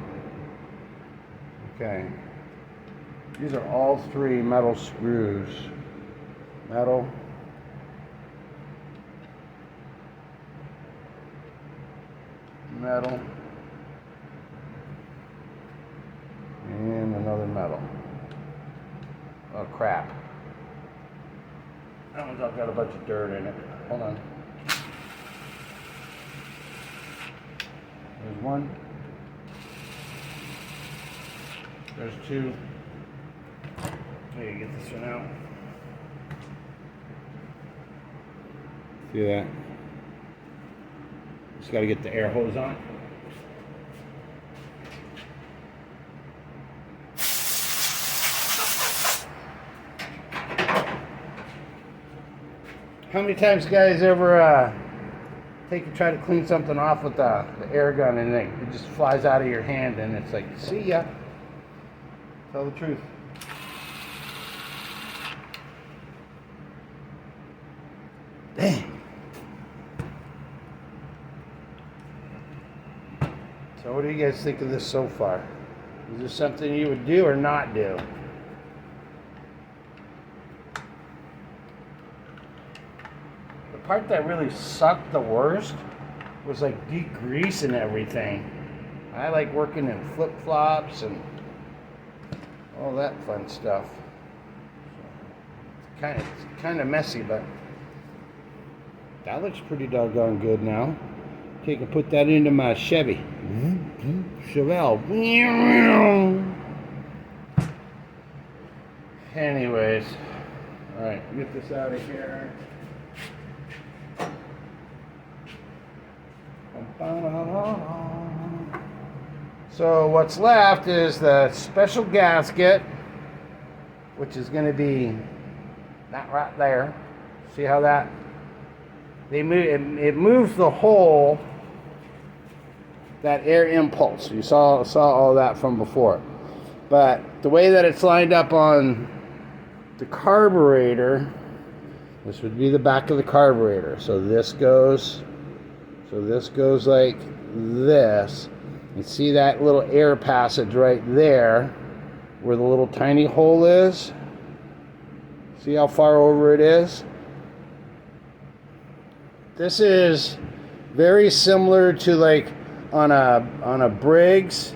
Okay. These are all three metal screws. Metal. Metal. And another metal. Oh crap. That one's got a bunch of dirt in it. Hold on. There's one. There's two. There, you get this one out. See that? Just got to get the air hose on. How many times guys ever try to clean something off with the air gun, and it just flies out of your hand, and it's like, see ya. Tell the truth. Dang. So what do you guys think of this so far? Is this something you would do or not do? The part that really sucked the worst was like degreasing everything. I like working in flip-flops and all that fun stuff. It's kind of messy, but that looks pretty doggone good now. Okay, I can put that into my Chevy. Chevelle. Anyways, all right, get this out of here. So what's left is the special gasket, which is going to be that right there. See how that it moves the hole, that air impulse. You saw all that from before. But the way that it's lined up on the carburetor, this would be the back of the carburetor. So this goes like this. You see that little air passage right there where the little tiny hole is? See how far over it is? This is very similar to like on a Briggs,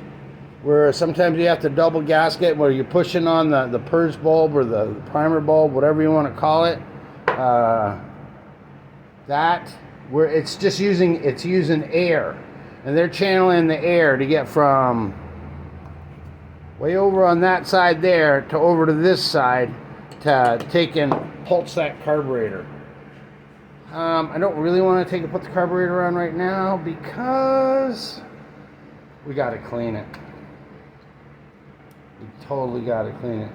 where sometimes you have to double gasket where you're pushing on the purge bulb or the primer bulb, whatever you want to call it. That where it's using air, and they're channeling the air to get from way over on that side there to over to this side to take and pulse that carburetor. I don't really want to put the carburetor on right now because we got to clean it. We totally got to clean it.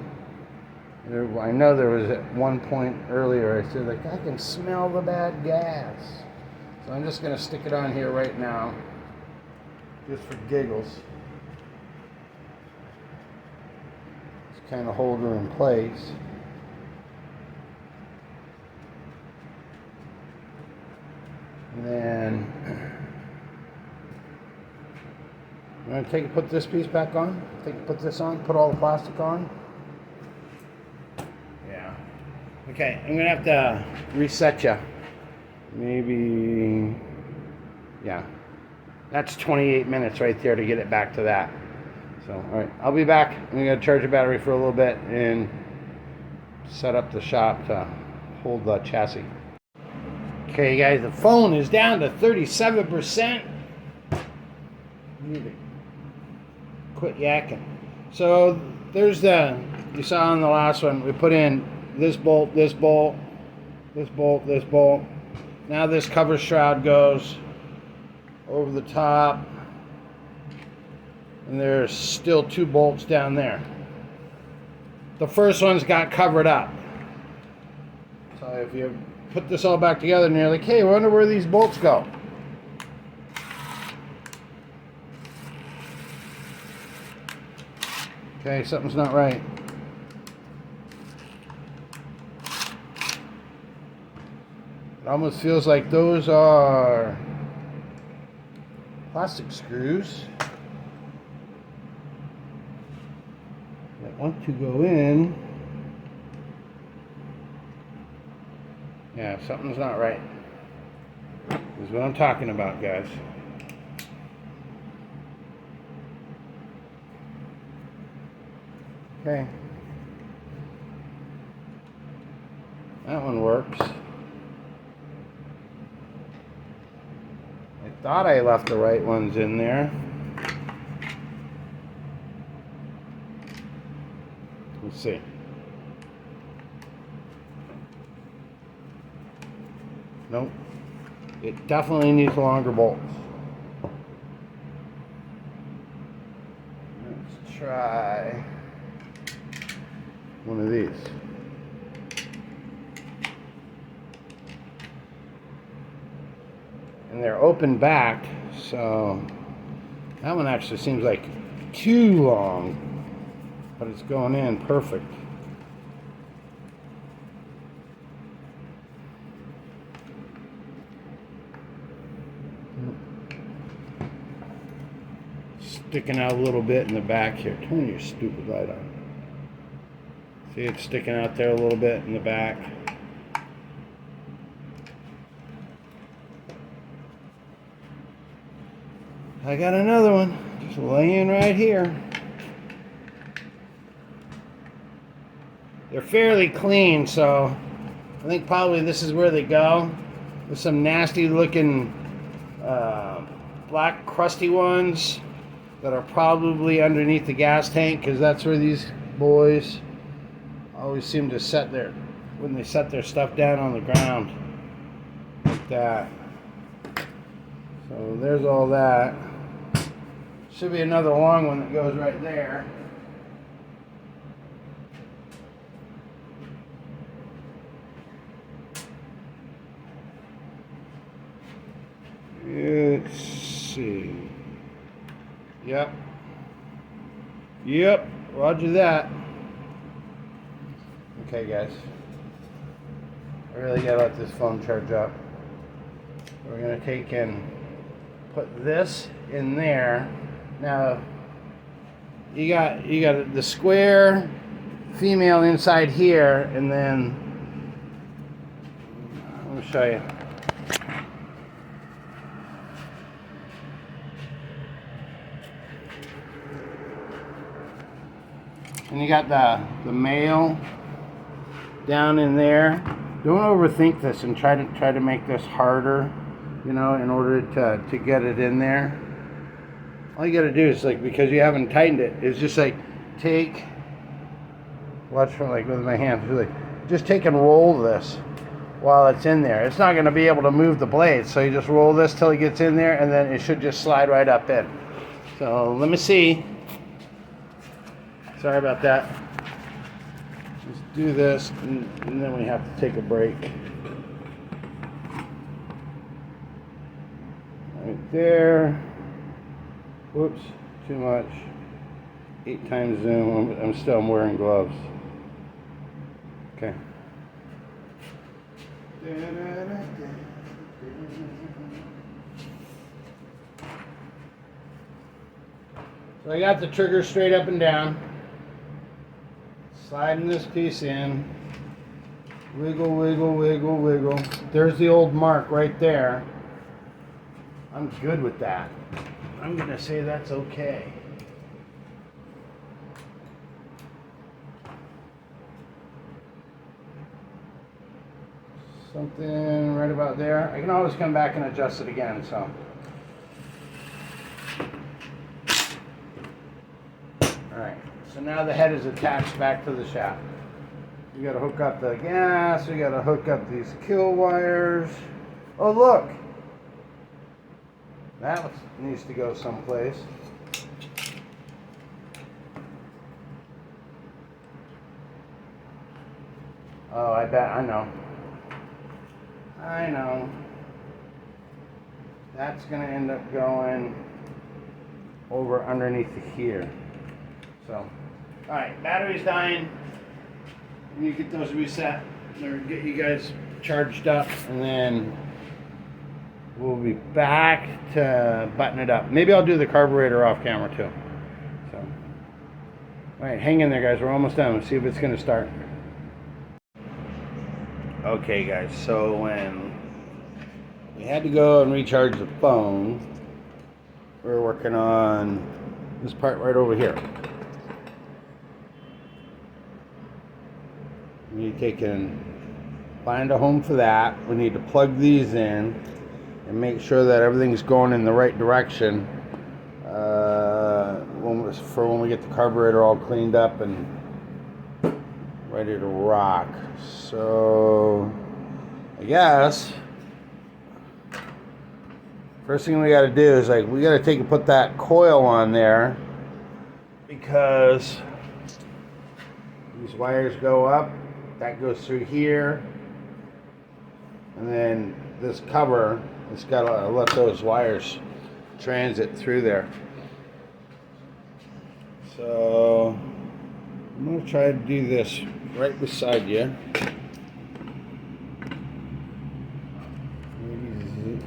I know there was at one point earlier I said, like, I can smell the bad gas. So I'm just going to stick it on here right now, just for giggles. Just kind of hold her in place. And then I'm going to put this piece back on. Put this on, put all the plastic on. Yeah. Okay, I'm going to have to reset you. Maybe, yeah. That's 28 minutes right there to get it back to that. So, all right, I'll be back. I'm going to charge the battery for a little bit and set up the shop to hold the chassis. Okay, guys, the phone is down to 37%. I need to quit yakking. So there's you saw on the last one, we put in this bolt, this bolt, this bolt, this bolt. Now this cover shroud goes over the top, and there's still 2 bolts down there. The first one's got covered up. So if you put this all back together and you're like, hey, I wonder where these bolts go. Okay, something's not right. It almost feels like those are plastic screws that want to go in. Yeah, something's not right. This is what I'm talking about, guys. Okay. That one works. I thought I left the right ones in there. Let's see. Nope. It definitely needs longer bolts. Let's try one of these. and they're open back, so that one actually seems like too long, but it's going in perfect. Sticking out a little bit in the back here. Turn your stupid light on. See, it's sticking out there a little bit in the back. I got another one just laying right here. They're fairly clean, so I think probably this is where they go. There's some nasty looking black crusty ones that are probably underneath the gas tank, because that's where these boys always seem to set their, when they set their stuff down on the ground like that. So there's all that. Should be another long one that goes right there. Let's see. Yep, roger that. Okay, guys. I really gotta let this phone charge up. We're gonna take and put this in there. Now, you got the square female inside here, and then let me show you. And you got the male down in there. Don't overthink this and try to make this harder, you know, in order to get it in there. All you gotta do is, like, because you haven't tightened it, is just like watch from, like, with my hand, just take and roll this while it's in there. It's not gonna be able to move the blade, so you just roll this till it gets in there, and then it should just slide right up in. So let me see. Sorry about that. Let's do this, and then we have to take a break. Right there. Whoops, too much. 8 times zoom. I'm wearing gloves. Okay. So I got the trigger straight up and down. Sliding this piece in. Wiggle, wiggle, wiggle, wiggle. There's the old mark right there. I'm good with that. I'm gonna say that's okay. Something right about there. I can always come back and adjust it again, so. Alright, so now the head is attached back to the shaft. We gotta hook up the gas, we gotta hook up these kill wires. Oh, look! That needs to go someplace. Oh, I bet, I know. That's gonna end up going over underneath here. So, alright, battery's dying. You get those reset, or get you guys charged up, and then we'll be back to button it up. Maybe I'll do the carburetor off camera too. So, alright, hang in there, guys. We're almost done. Let's see if it's gonna start. Okay, guys, so when we had to go and recharge the phone, we were working on this part right over here. We need to take and find a home for that. We need to plug these in and make sure that everything's going in the right direction when we get the carburetor all cleaned up and ready to rock. So I guess first thing we got to do is, like, we got to take and put that coil on there, because these wires go up, that goes through here, and then this cover It's got to let those wires transit through there. So I'm going to try to do this right beside you.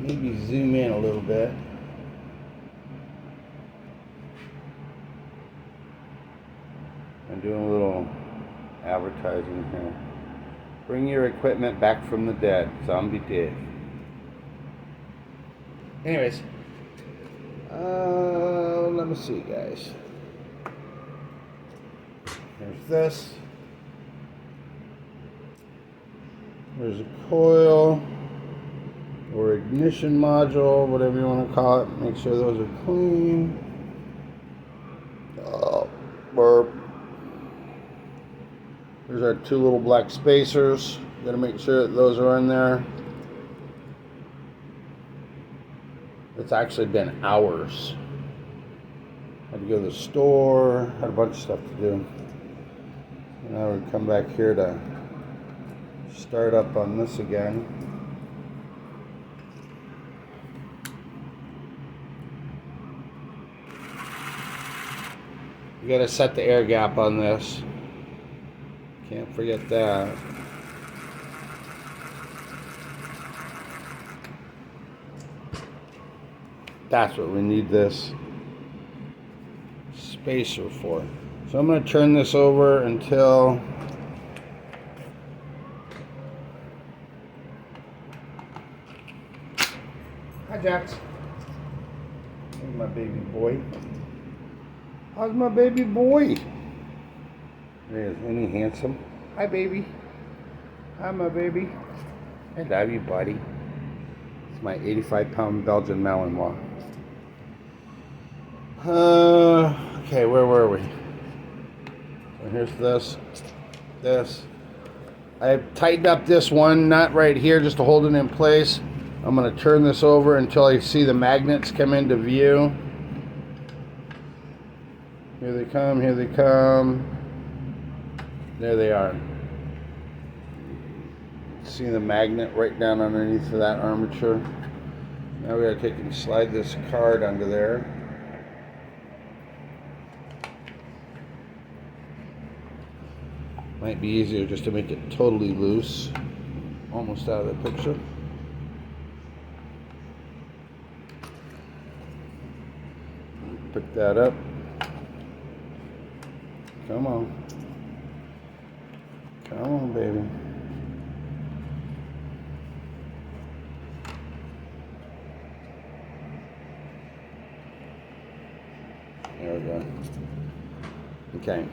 Maybe zoom in a little bit. I'm doing a little advertising here. Bring your equipment back from the dead. Zombie Dave. Anyways, let me see, guys. There's this. There's a coil or ignition module, whatever you want to call it. Make sure those are clean. Oh, burp. There's our two little black spacers. Got to make sure that those are in there. It's actually been hours. Had to go to the store, had a bunch of stuff to do. And now we come back here to start up on this again. You gotta set the air gap on this. Can't forget that. That's what we need this spacer for. So I'm going to turn this over until hi, Jax. There's my baby boy. How's my baby boy? There he is. Isn't he handsome? Hi, baby. Hi, my baby. I love you, buddy. It's my 85-pound Belgian Malinois. Okay, where were we? So here's this. I've tightened up this one nut right here just to hold it in place. I'm going to turn this over until I see the magnets come into view. Here they come, here they come. There they are. See the magnet right down underneath of that armature. Now we gotta take and slide this card under there. Might be easier just to make it totally loose. Almost out of the picture. Pick that up. Come on. Come on, baby. There we go. Okay.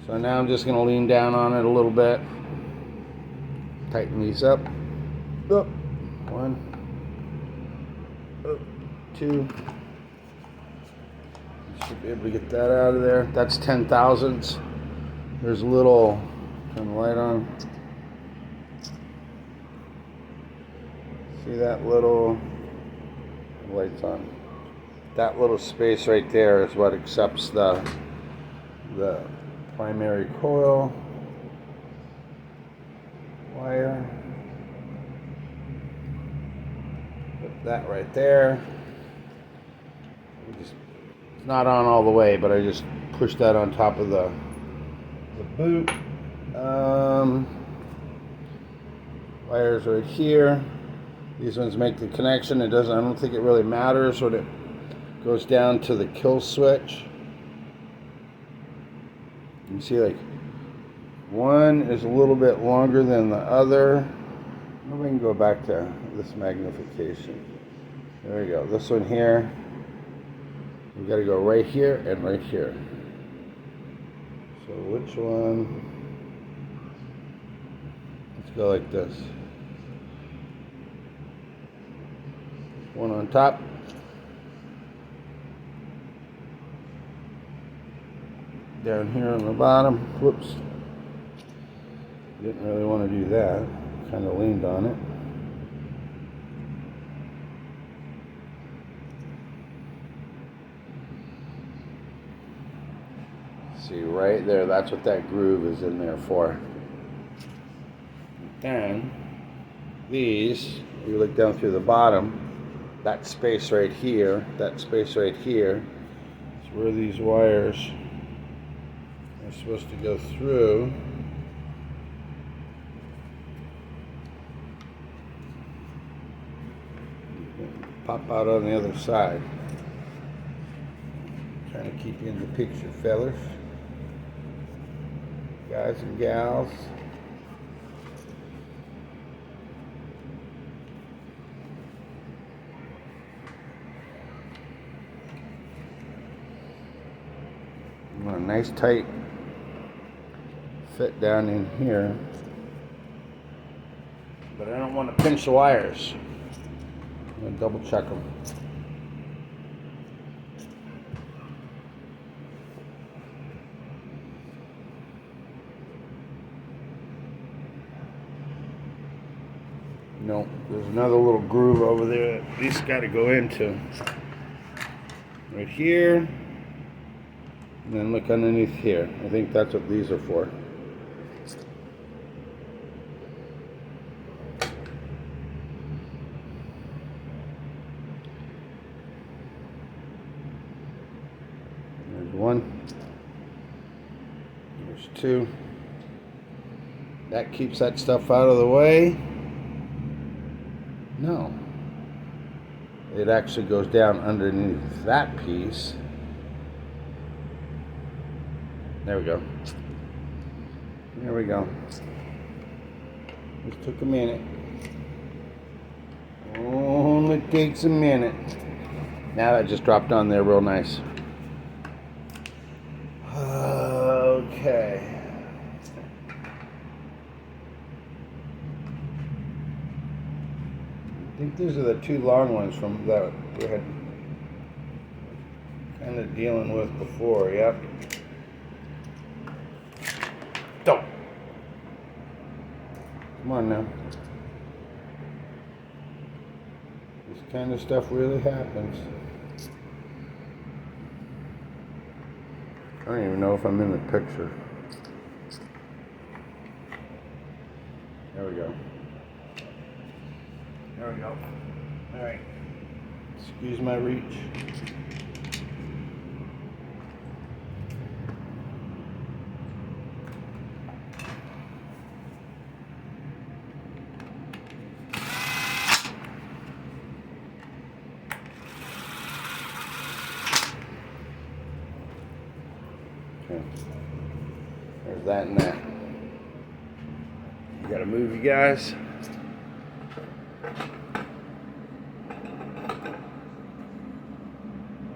So now I'm just going to lean down on it a little bit. Tighten these up. Up. One. Up. Two. Should be able to get that out of there. That's 10 thousandths. There's a little, turn the light on. See that little, light's on. That little space right there is what accepts the primary coil wire. Put that right there. It's not on all the way, but I just pushed that on top of the boot. Wires right here. These ones make the connection. It doesn't. I don't think it really matters when it goes down to the kill switch. You can see like one is a little bit longer than the other. Maybe we can go back to this magnification. There we go. This one here. We got to go right here and right here. So which one? Let's go like this. One on top. Down here on the bottom. Whoops. Didn't really want to do that. Kind of leaned on it. See right there, that's what that groove is in there for. Then these, you look down through the bottom, that space right here, is where these wires are supposed to go through. Pop out on the other side. Trying to keep you in the picture, fellas, guys and gals. I want a nice tight fit down in here, but I don't want to pinch the wires. I'm going to double check them. No, there's another little groove over there that these got to go into. Right here, and then look underneath here. I think that's what these are for. There's one. There's two. That keeps that stuff out of the way. No. It actually goes down underneath that piece. There we go. There we go. Just took a minute. Only takes a minute. Now that just dropped on there real nice. Okay. I think these are the two long ones from that we had kind of dealing with before. Yep. Don't. Come on now. This kind of stuff really happens. I don't even know if I'm in the picture. There we go. There we go. All right. Excuse my reach. Okay. There's that and that. You gotta move, you guys.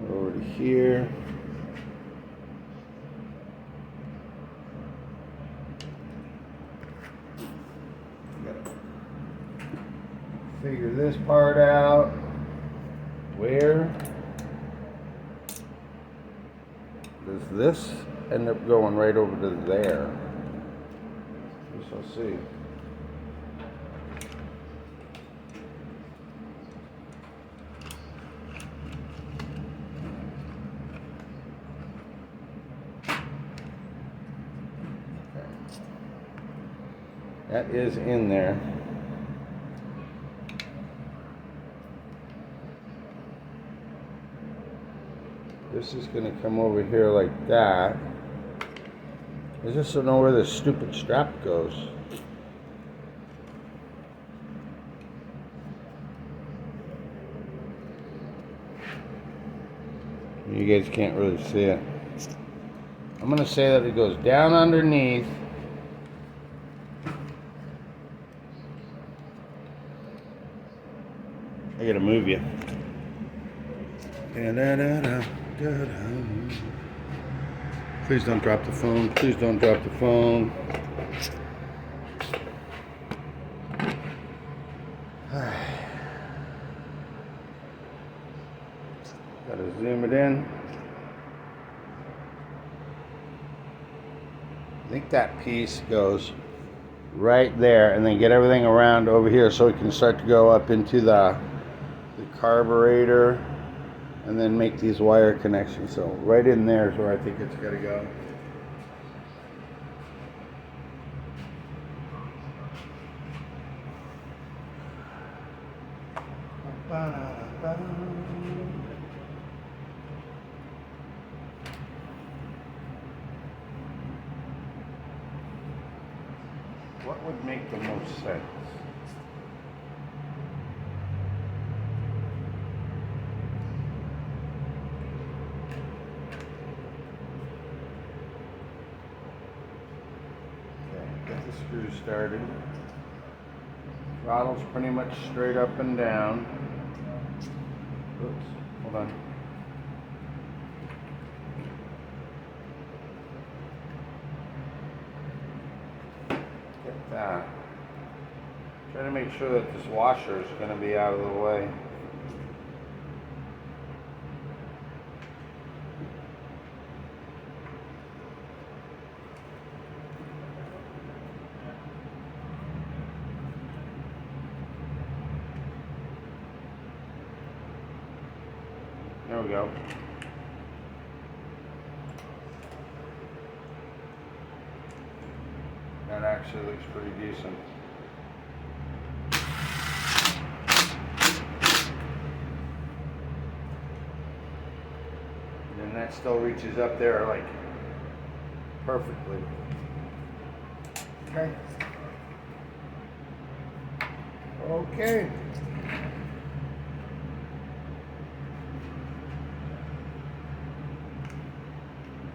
Over to here. Gotta figure this part out. Where does this end up going? Right over to there? We shall see. That is in there. This is going to come over here like that. I just don't know where this stupid strap goes. You guys can't really see it. I'm going to say that it goes down underneath. I gotta move you. Please don't drop the phone. Please don't drop the phone. Gotta zoom it in. I think that piece goes right there, and then get everything around over here so it can start to go up into the carburetor, and then make these wire connections. So right in there is where I think it's got to go. What would make the most sense? Okay, get the screw started. Throttle's pretty much straight up and down. Oops, hold on. Get that. Try to make sure that this washer is going to be out of the way. There we go. That actually looks pretty decent. And that still reaches up there like perfectly. Okay. Okay.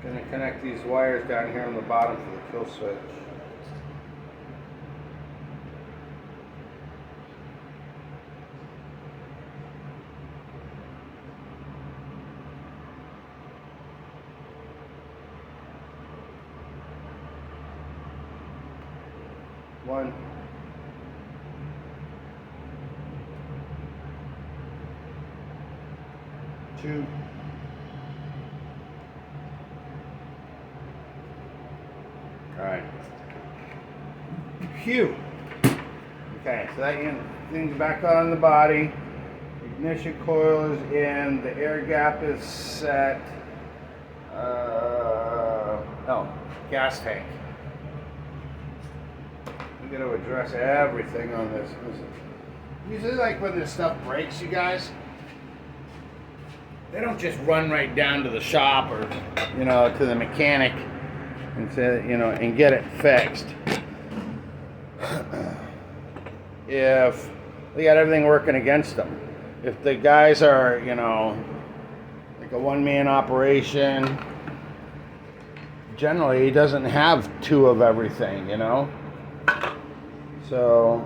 Gonna connect these wires down here on the bottom for the kill switch. One. Two. All right. Phew. Okay, so that thing's back on the body. Ignition coil is in. The air gap is set. Gas tank. We got to address everything on this. Usually, like when this stuff breaks, you guys, they don't just run right down to the shop or, to the mechanic and say, and get it fixed. If they got everything working against them, if the guys are, like a one-man operation, generally he doesn't have two of everything, So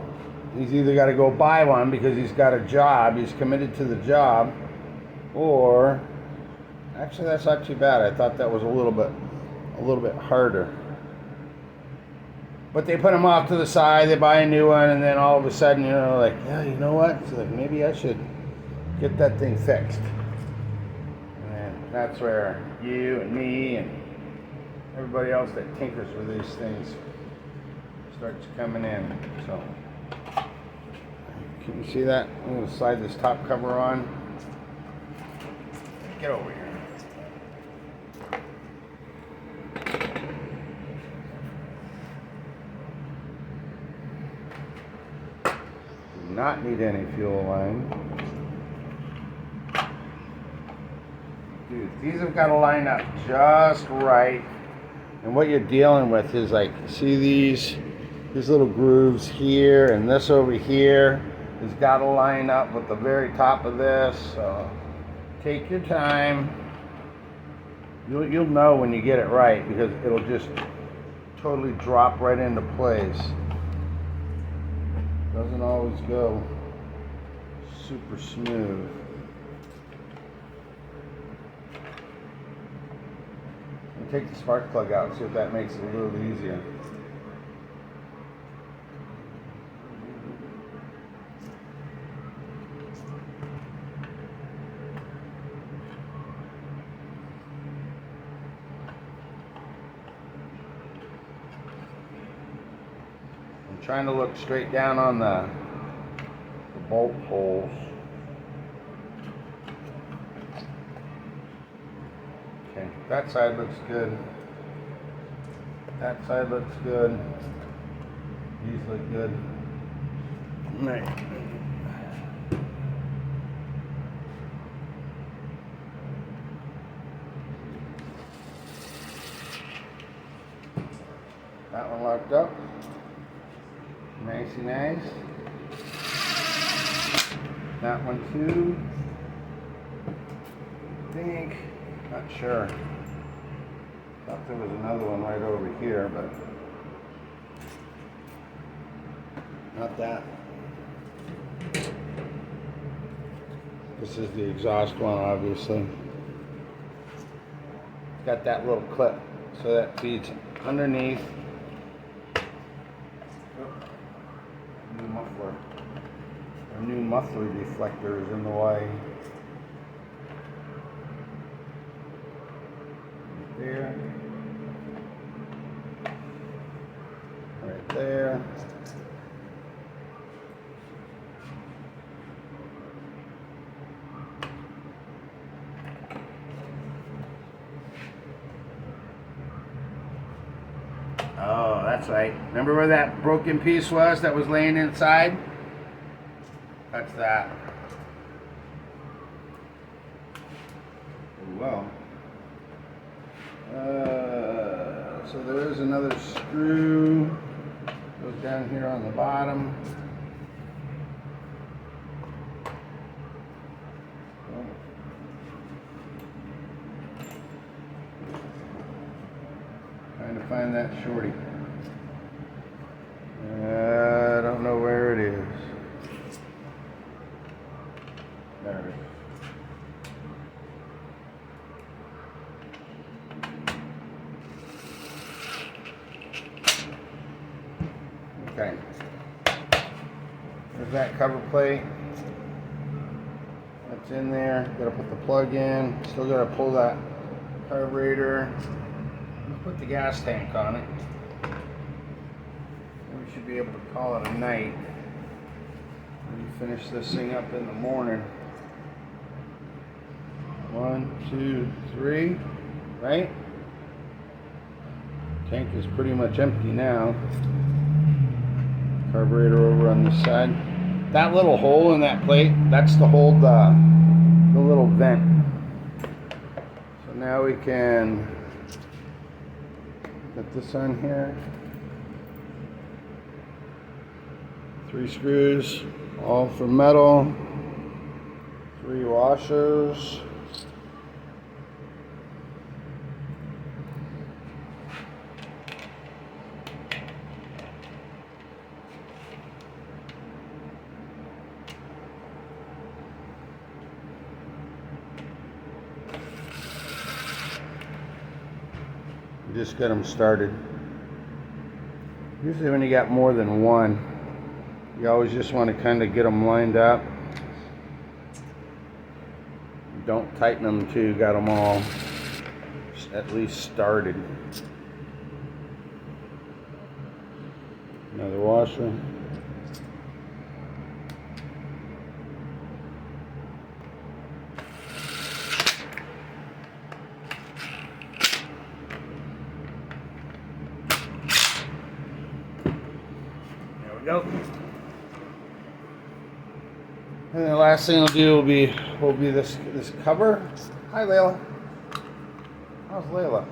he's either got to go buy one because he's got a job, he's committed to the job, or actually that's not too bad. I thought that was a little bit harder. But they put them off to the side, they buy a new one, and then all of a sudden, like, yeah, you know what? So like, maybe I should get that thing fixed. And that's where you and me and everybody else that tinkers with these things starts coming in. So, can you see that? I'm going to slide this top cover on. Get over here. Do not need any fuel line. Dude, these have got to line up just right. And what you're dealing with is like, see these little grooves here and this over here has got to line up with the very top of this. So take your time. You'll know when you get it right because it'll just totally drop right into place. Doesn't always go super smooth. I'll take the spark plug out and see if that makes it a little easier. Trying to look straight down on the bolt holes. Okay, that side looks good. That side looks good. These look good. Right. That one locked up. Nicey nice. That one too. I think. Not sure. Thought there was another one right over here, but not that. This is the exhaust one, obviously. It's got that little clip, so that feeds underneath. New muffler. Our new muffler deflector is in the way. There. Right there. Oh, that's right. Remember where that broken piece was that was laying inside? That's that. Well. So there is another screw. Goes down here on the bottom. Trying to find that shorty. I don't know where it is. There it is. Okay. There's that cover plate. That's in there. Gotta put the plug in. Still gotta pull that carburetor. Put the gas tank on it. And we should be able to call it a night. When we finish this thing up in the morning. 1, 2, 3. Right? Tank is pretty much empty now. Carburetor over on this side. That little hole in that plate, that's to hold the little vent. So now we can get this on here. 3 screws, all for metal. 3 washers. Just get them started. Usually when you got more than one, you always just want to kind of get them lined up. Don't tighten them till you got them all at least started. Another washer. Go. And the last thing we'll do will be this cover. Hi, Layla. How's Layla?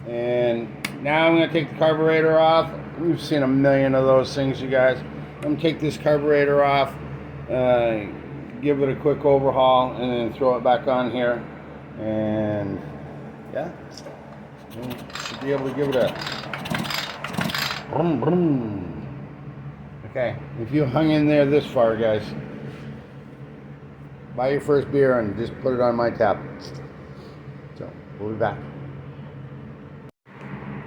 And now I'm gonna take the carburetor off. We've seen a million of those things, you guys. I'm gonna take this carburetor off, give it a quick overhaul, and then throw it back on here. And yeah, should be able to give it a brum, brum. Okay, if you hung in there this far, guys, buy your first beer and just put it on my tab. So, we'll be back.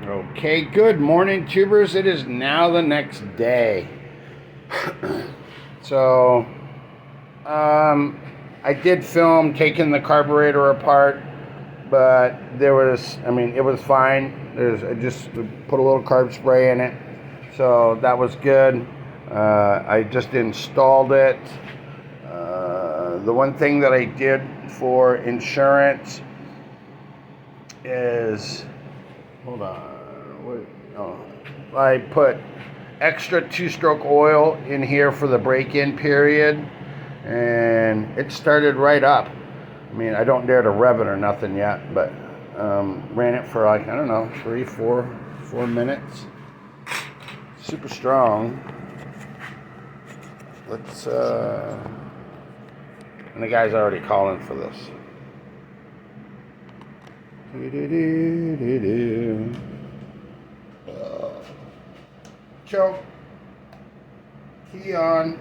Okay, good morning, tubers. It is now the next day. So, I did film taking the carburetor apart, but there was, it was fine. I just put a little carb spray in it, so that was good. I just installed it. The one thing that I did for insurance is, hold on, I put extra 2-stroke oil in here for the break-in period, and it started right up. I don't dare to rev it or nothing yet, but ran it for like, I don't know, 3, 4, 4 minutes. Super strong. Let's, and the guy's already calling for this. Choke. Key on.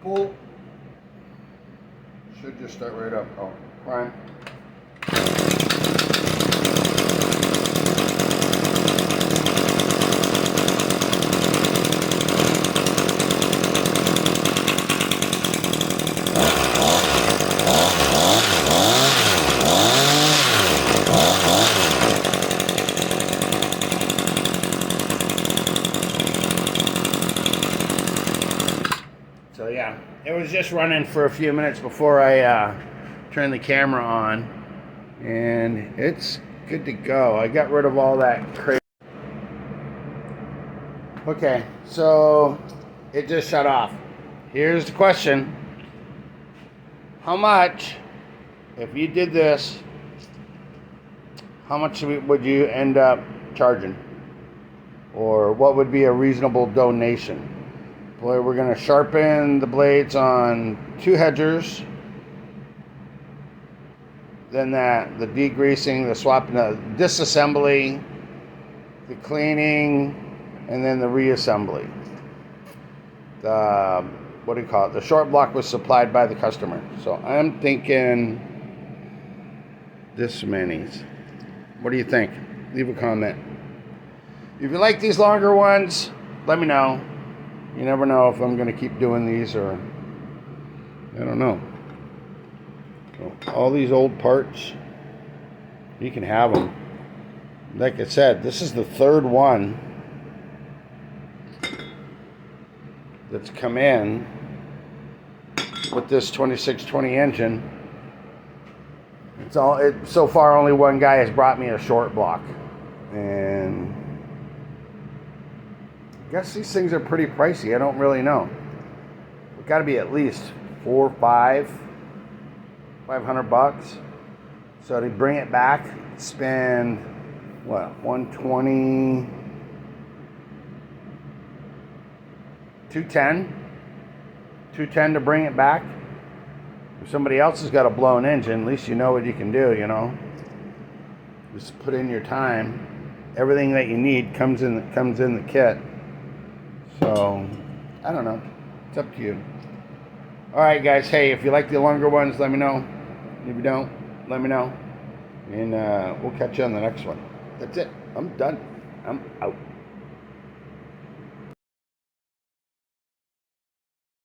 Pull. Should just start right up. Oh, fine. So yeah, it was just running for a few minutes before I turned the camera on, and it's good to go. I got rid of all that crazy. Okay, so it just shut off. Here's the question. How much, if you did this, how much would you end up charging? Or what would be a reasonable donation? Boy, we're going to sharpen the blades on 2 Hedgers. Then the degreasing, the swapping, the disassembly, the cleaning, and then the reassembly. The, what do you call it? The short block was supplied by the customer. So I'm thinking this many. What do you think? Leave a comment. If you like these longer ones, let me know. You never know if I'm going to keep doing these, or I don't know. So all these old parts, you can have them. Like I said, this is the 3rd one that's come in with this 2620 engine. So far only one guy has brought me a short block, and I guess these things are pretty pricey. I don't really know. It's got to be at least $500. So to bring it back, spend what, 120, 210 to bring it back. If somebody else has got a blown engine, at least you know what you can do, you know. Just put in your time. Everything that you need comes in the kit. So, I don't know. It's up to you. Alright guys, hey, if you like the longer ones, let me know. If you don't, let me know. And we'll catch you on the next one. That's it. I'm done. I'm out.